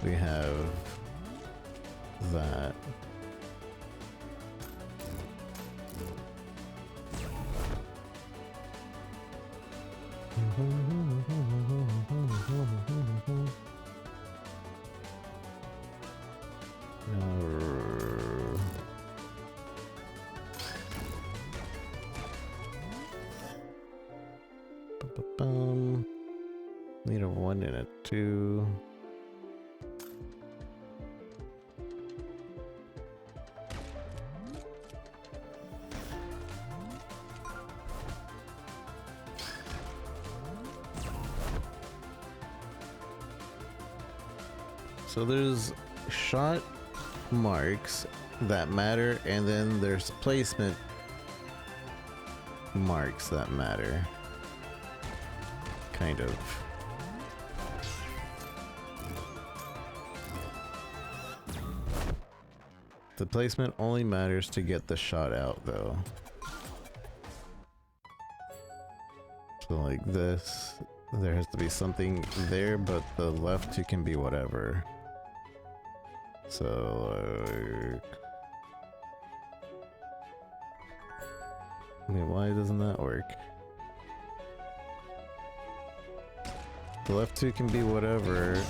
we have that. Need a 1 and a 2. So there's shot marks that matter, and then there's placement marks that matter. Kind of. The placement only matters to get the shot out, though. So like this, there has to be something there, but the left two can be whatever. So I mean, why doesn't that work? The left two can be whatever.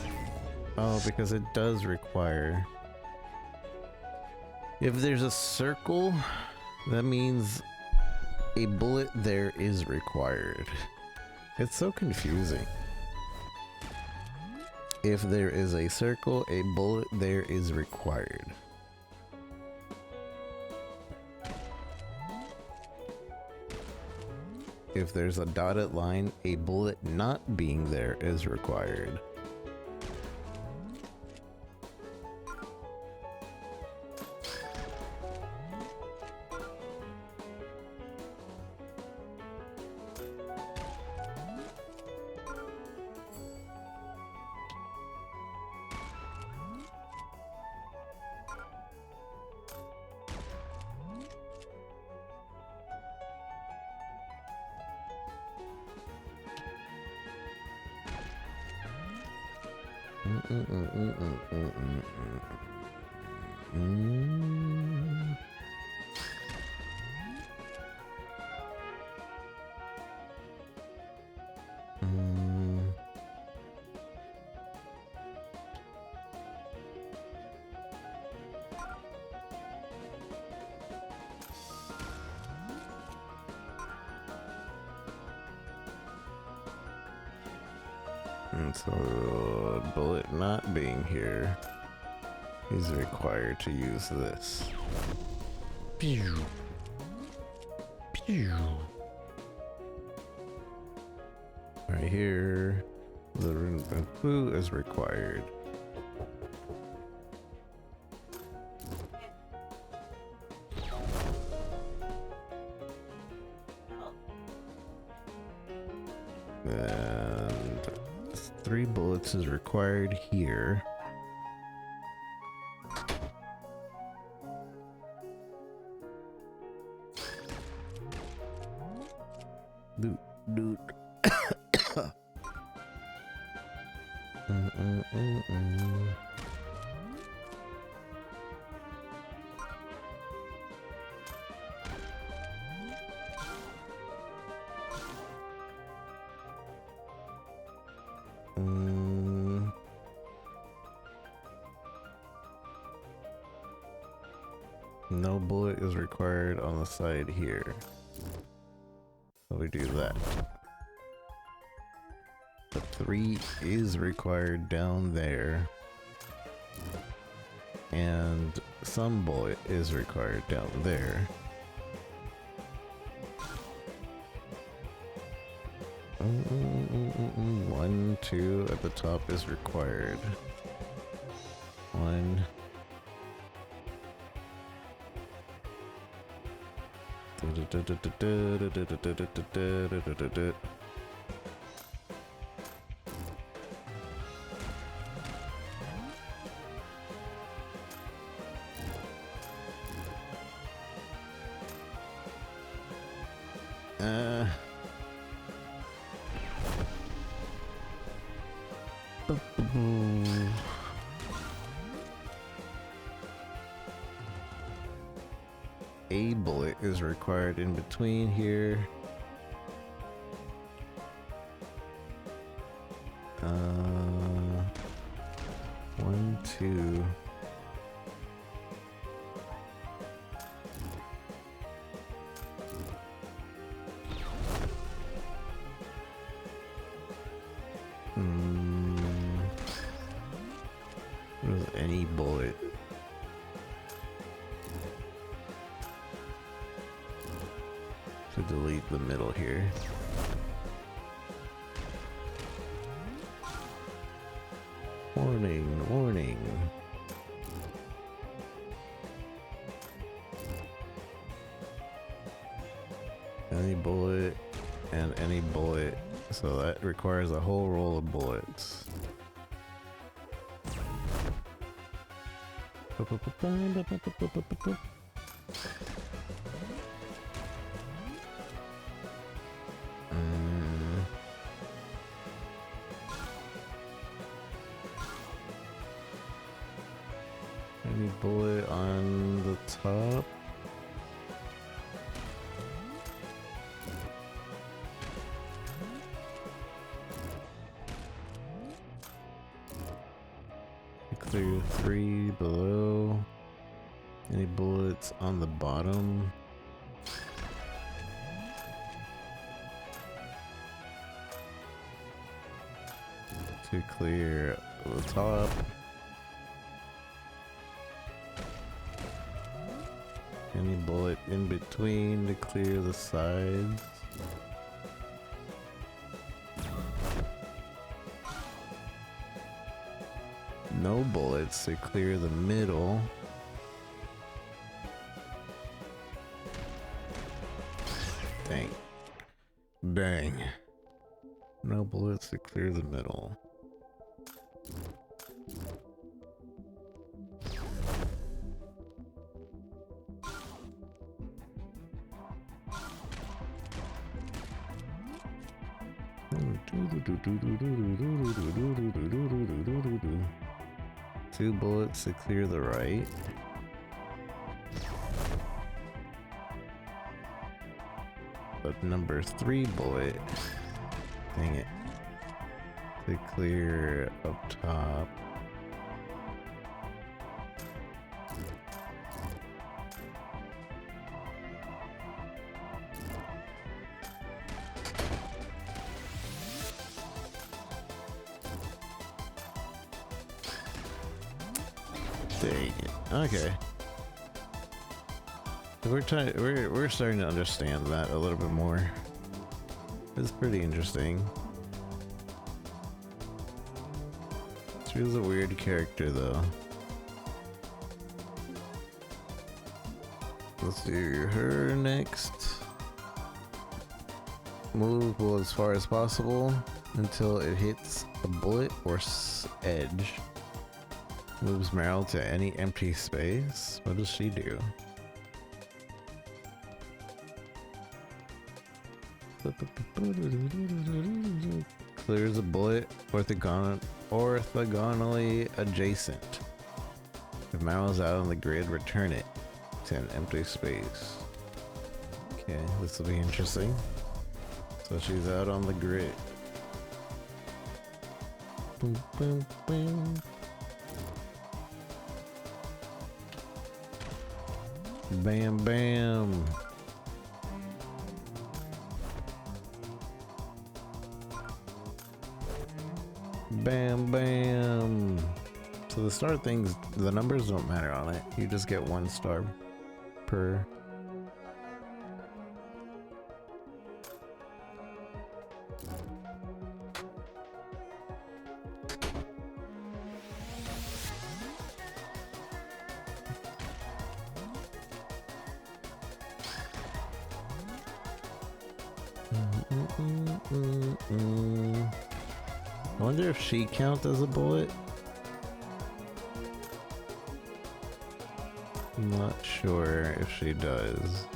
Oh, because it does require. If there's a circle, that means a bullet there is required. It's so confusing. If there is a circle, a bullet there is required. If there's a dotted line, a bullet not being there is required. Mm. And so, bullet not being here, he's required to use this. Pew. Pew. Right here, the Rune Fu is required. And 3 bullets is required here. Doot, doot. No bullet is required on the side here. So we do that. The 3 is required down there. And some bullet is required down there. One, 2 at the top is required. 1. A bullet is required in between here. 1, 2. What is any bullet? To delete the middle here. Warning, warning. Any bullet and any bullet. So that requires a whole roll of bullets. Any bullet on the top? Clear 3 below. Any bullets on the bottom? To clear the top. Any bullet in between to clear the sides. No bullets to clear the middle. Dang. Dang. No bullets to clear the middle. Two bullets to clear the right. But number 3 bullet. Dang it. to clear up top. Dang it. Okay. We're starting to understand that a little bit more. It's pretty interesting. She was a weird character though. Let's do her next. Move will as far as possible until it hits a bullet or edge. Moves Meryl to any empty space. What does she do? Clears a bullet orthogonally adjacent. If Meryl's out on the grid, return it to an empty space. Okay, this will be interesting. So she's out on the grid. Boom, boom, boom. Bam, bam. Bam, bam. So the star things, the numbers don't matter on it. You just get 1 star per. I wonder if she counts as a bullet. I'm not sure if she does.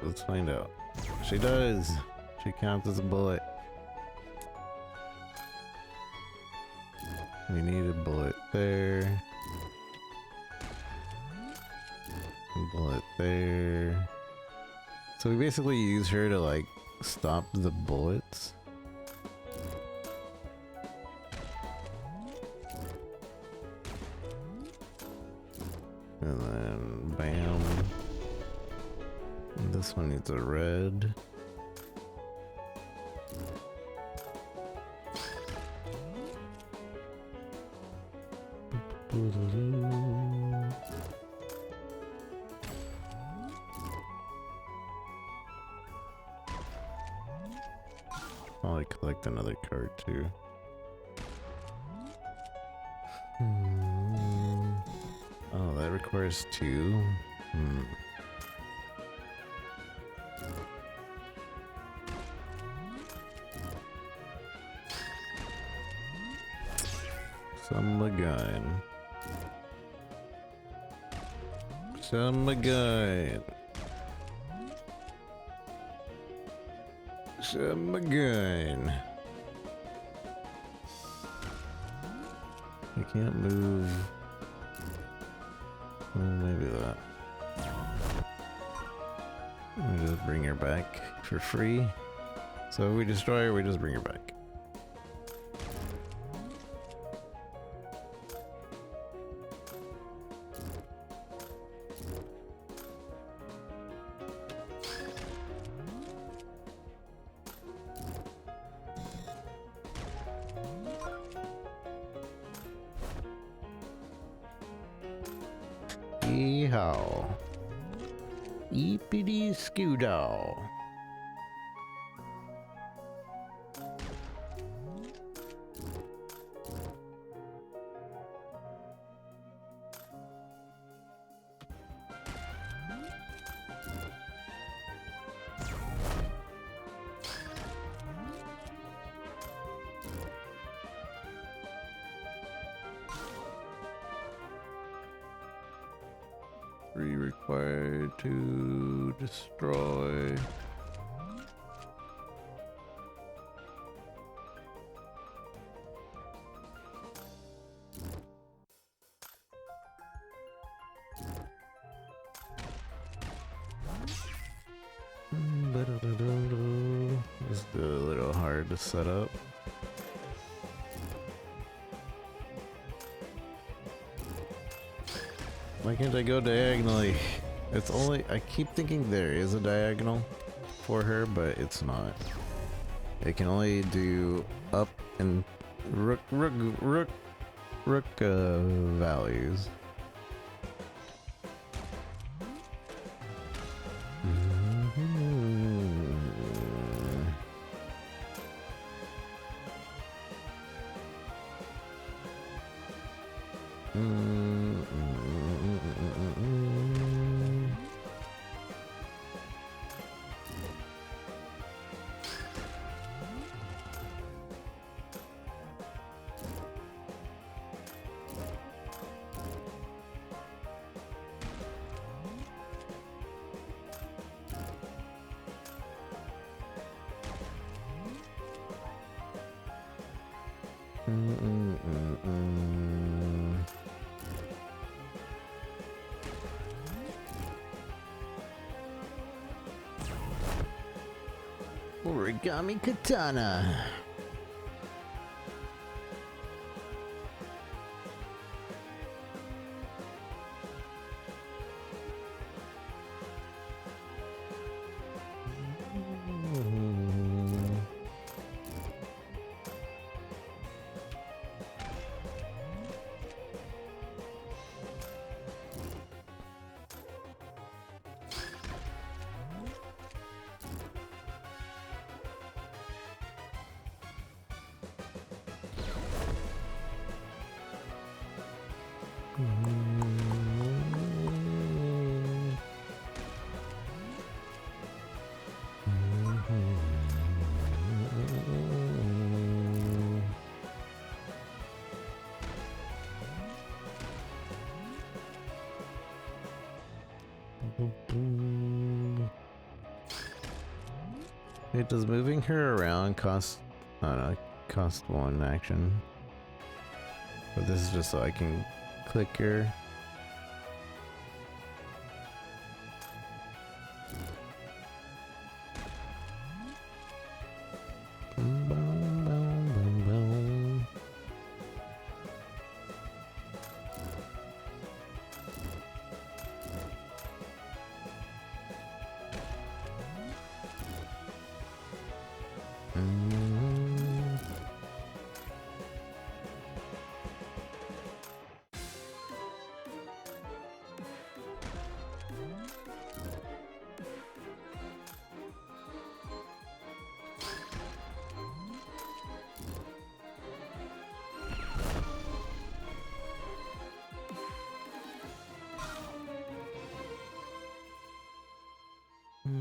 Let's find out. She does. She counts as a bullet. We need a bullet there. A bullet there. So we basically use her to like stop the bullets. And then bam. And this one needs a red. I'll collect another card too. Oh, that requires 2. Summergun. Summergun. Summergun. I can't move. Well, maybe that. We just bring her back for free. So if we destroy her, we just bring her back. Yeehaw. Eepity skoodaw. 3 required to destroy. It's a little hard to set up. Why can't I go diagonally? It's only, I keep thinking there is a diagonal for her, but it's not. It can only do up and rook values. Origami katana. Does moving her around cost, I don't know, cost 1 action? But this is just so I can click her.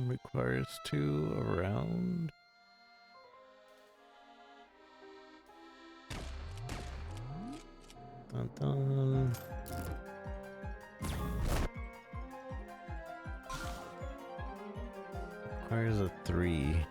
Requires 2 around. Dun dun. Requires a 3.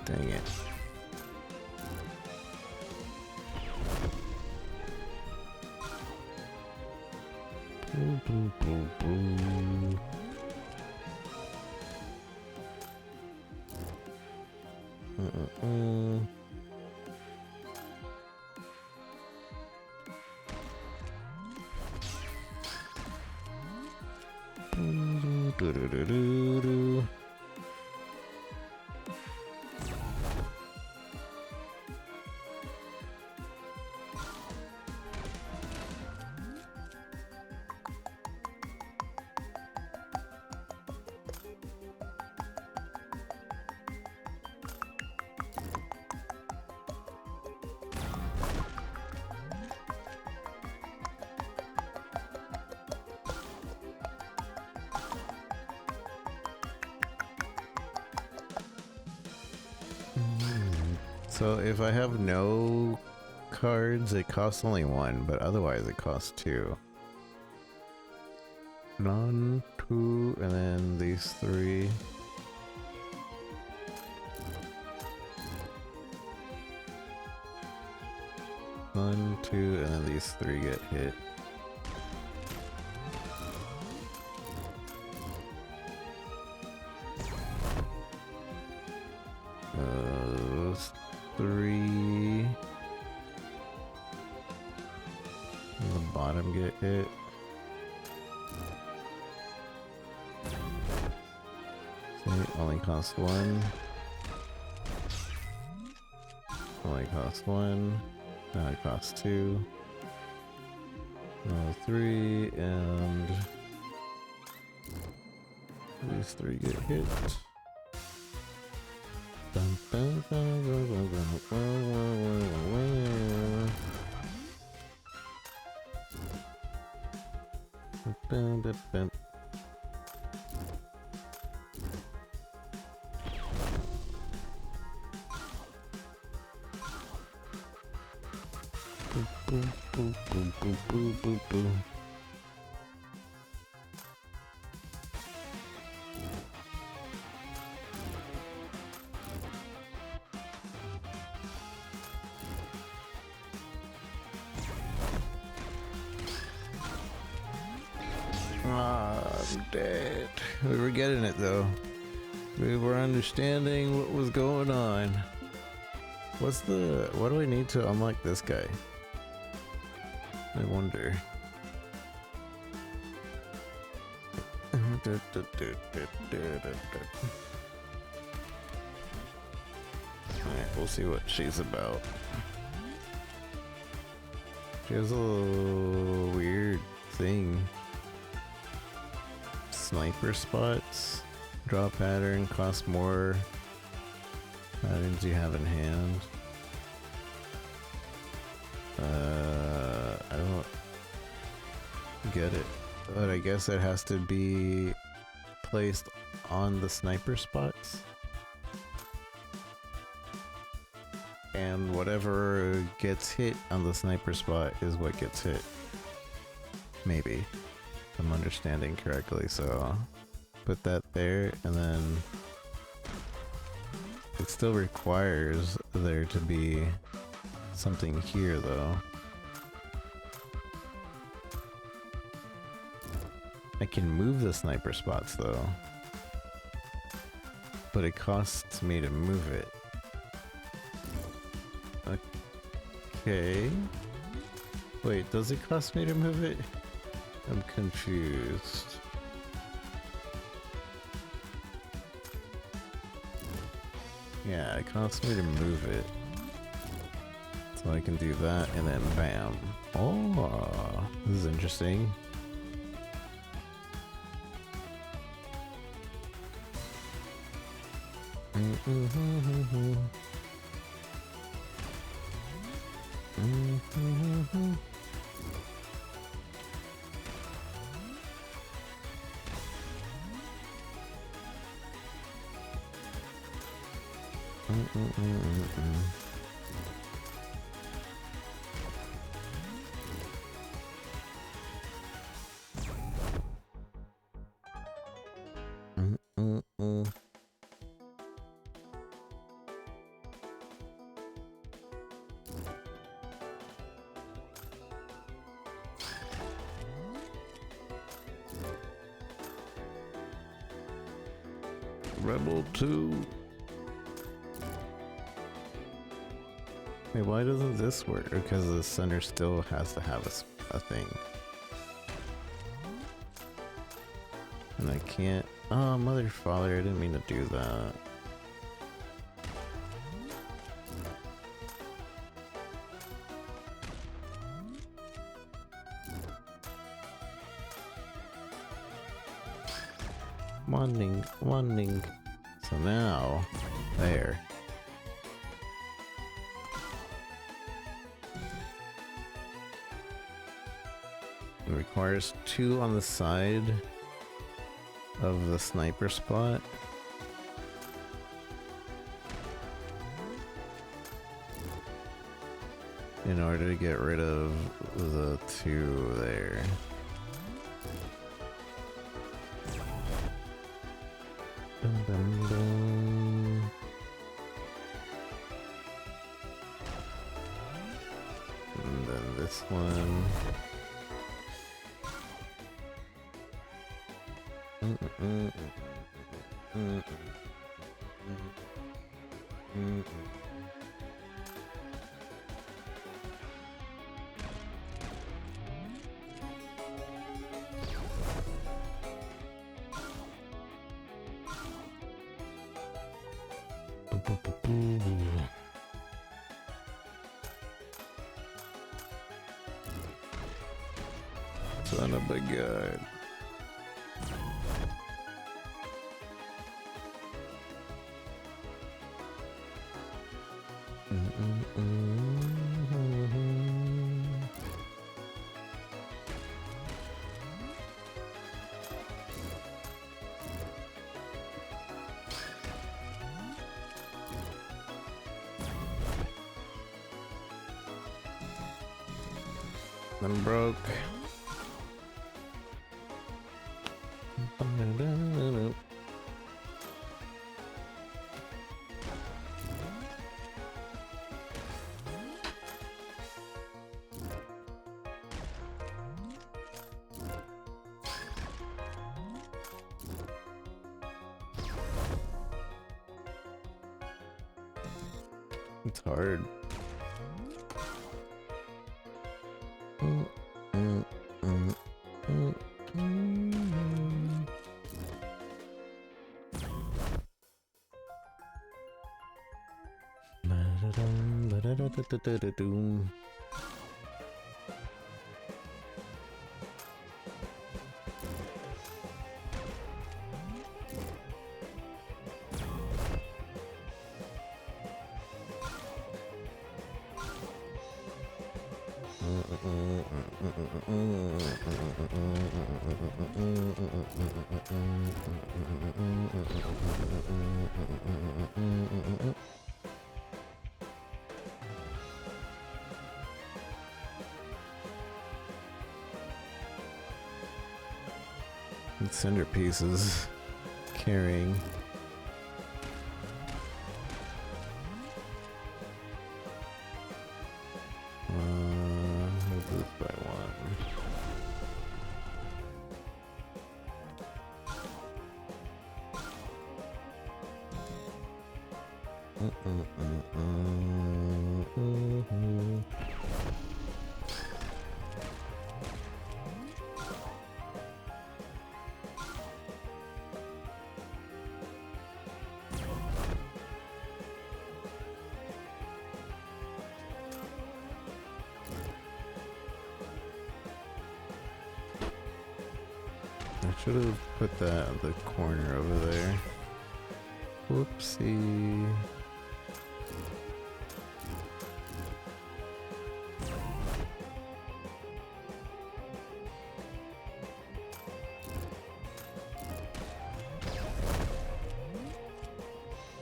Dang it. Boo, boo, boo, boo. Do-do-do-do-do. So if I have no cards, it costs only one, but otherwise it costs two. None, two, and then these three. One, two, and then these three get hit. Those three. And the bottom get hit. So it only costs one. Only costs one. Now it costs two. Now three, and these three get hit. Dun, dun, dun, dun, dun, dun, dun, dun. Boom, boom, boom, boom, boom, boom, boom. I'm dead. We were getting it though. We were understanding what was going on. What do I need to unlock this guy? I wonder. Alright, we'll see what she's about. She has a little weird thing. Sniper spots. Draw pattern, cost more patterns you have in hand. I don't get it, but I guess it has to be placed on the sniper spots. And whatever gets hit on the sniper spot is what gets hit. Maybe. If I'm understanding correctly, so put that there, and then it still requires there to be something here though. I can move the sniper spots though, but it costs me to move it. Okay. Wait, does it cost me to move it? I'm confused. Yeah, it costs me to move it. So I can do that and then bam. Oh, this is interesting. Rebel 2. Wait, why doesn't this work? Because the center still has to have a thing. And I can't... Oh, mother father, I didn't mean to do that. Wanting. So now, there. It requires 2 on the side of the sniper spot. in order to get rid of the two there. Dum, dum, dum. And then this one. Son of a gun. I'm broke. It's hard. Centerpieces carrying. Move this by one. I should have put that in the corner over there. Whoopsie.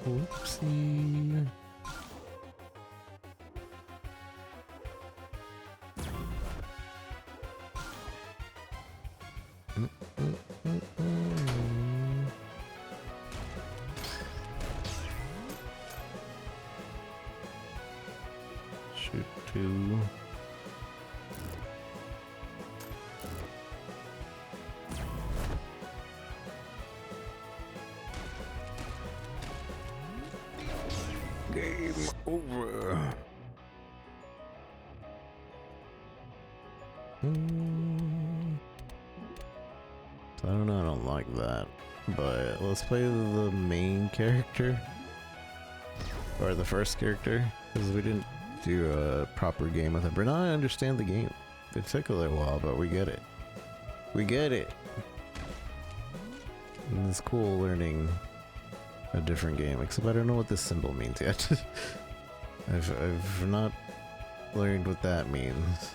Whoopsie. Shoot two. Game over. So I don't know, I don't like that. But let's play the main character. Or the first character. Because we didn't do a proper game with it. But now I understand the game. It took a little while, but we get it. We get it! And it's cool learning a different game, except I don't know what this symbol means yet. I've not learned what that means.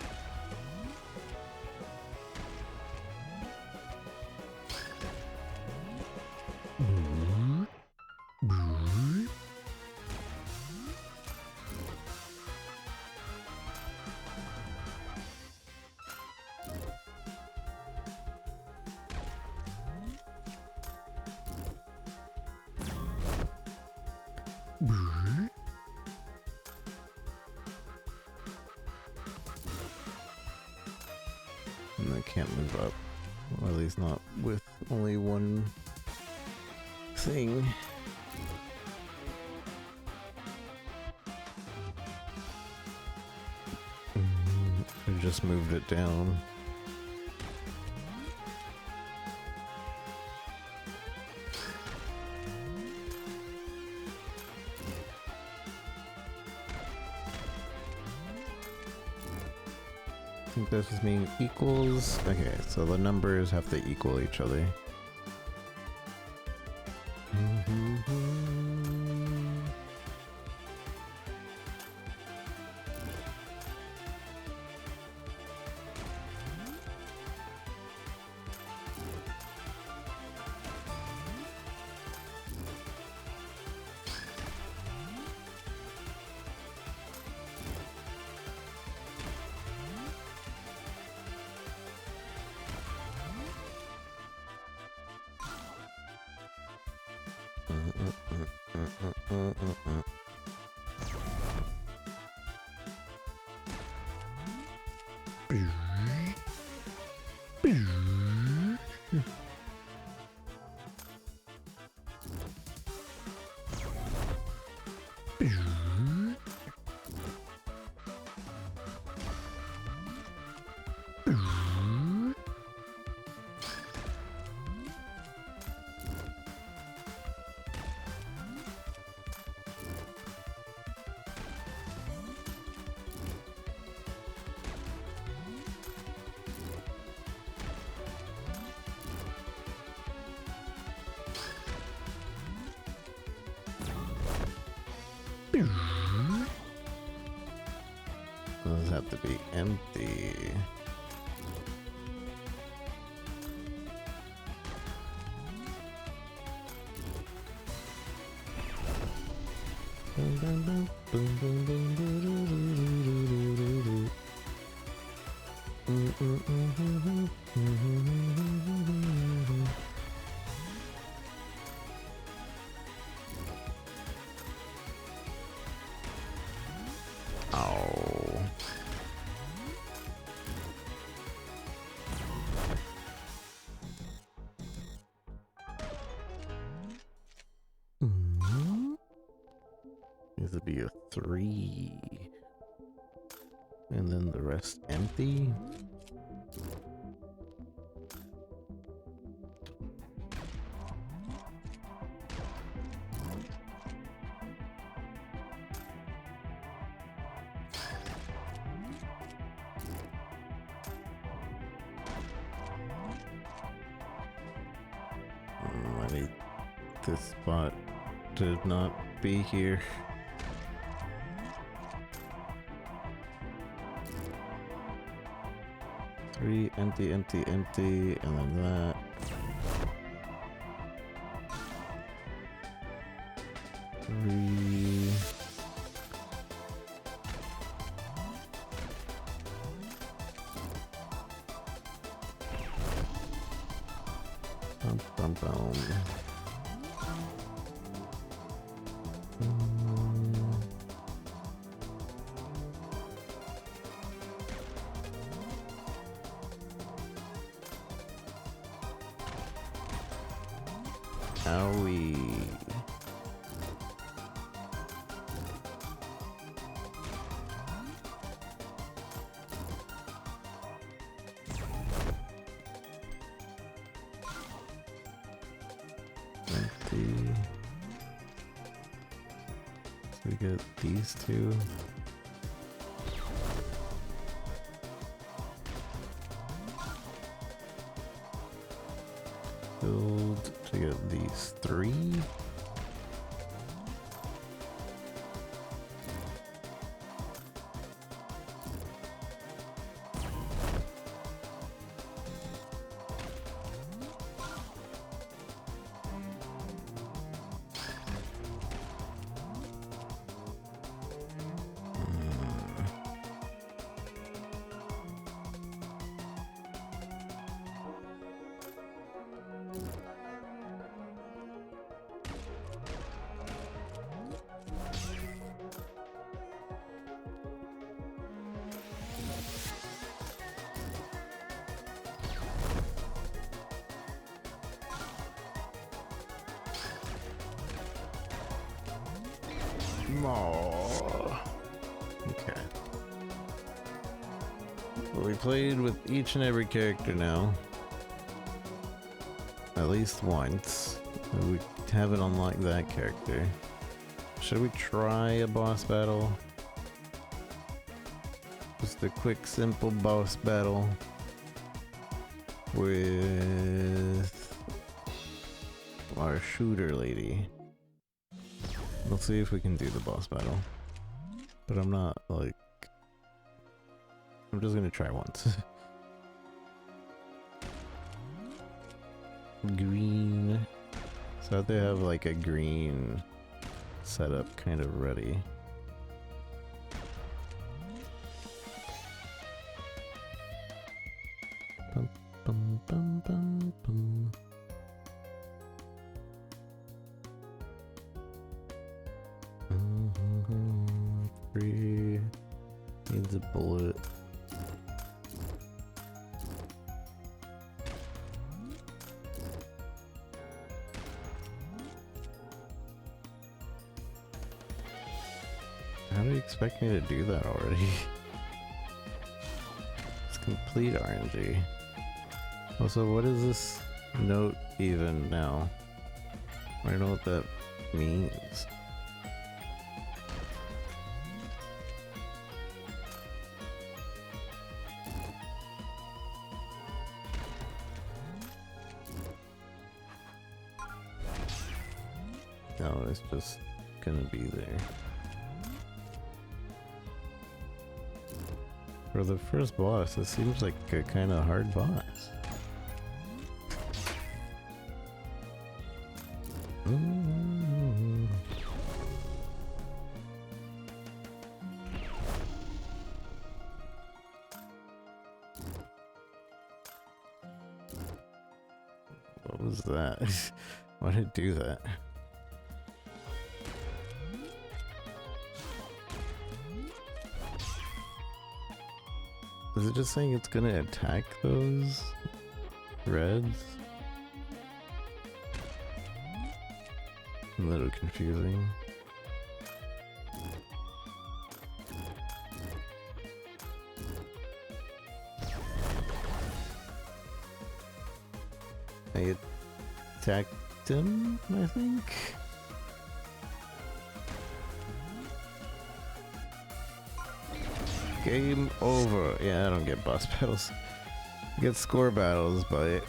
And I can't move up. Or at least not with only one thing. I just moved it down. I think this is mean equals. Okay, so the numbers have to equal each other. Those have to be empty. Oh. Needs to be a 3. And then the rest empty. I need this spot to not be here. Three, empty, empty, empty, and then that. Three. Bum, bum, bum. Owie. Empty. So we get these two. Build to get these 3. No. Okay. Well, we played with each and every character now. At least once. We haven't unlocked that character. Should we try a boss battle? Just a quick, simple boss battle with our shooter lady. Let's see if we can do the boss battle. But I'm not like... I'm just gonna try once. Green. So they have like a green setup kind of ready. Bum, bum, bum, bum, bum. Free. Needs a bullet. How do you expect me to do that already? It's complete RNG. Also, what is this note even now? I don't know what that means. No, it's just gonna be there. For the first boss, it seems like a kind of hard boss. What was that? Why did it do that? Is it just saying it's gonna attack those reds? A little confusing. I attacked him, I think? Game over. Yeah, I don't get boss battles. I get score battles, but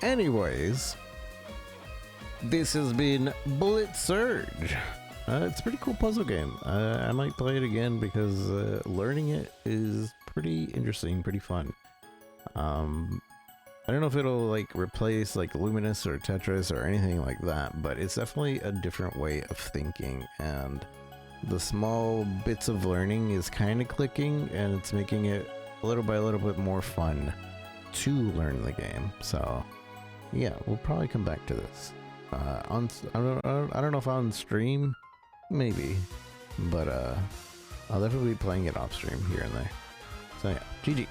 anyways, this has been Bullet Surge. It's a pretty cool puzzle game. I might play it again because learning it is pretty interesting, pretty fun. I don't know if it'll like replace like Luminous or Tetris or anything like that, but it's definitely a different way of thinking, and the small bits of learning is kind of clicking, and it's making it a little by a little bit more fun to learn the game. So yeah, we'll probably come back to this I don't know if on stream, maybe, but I'll definitely be playing it off stream here and there. So yeah, GG.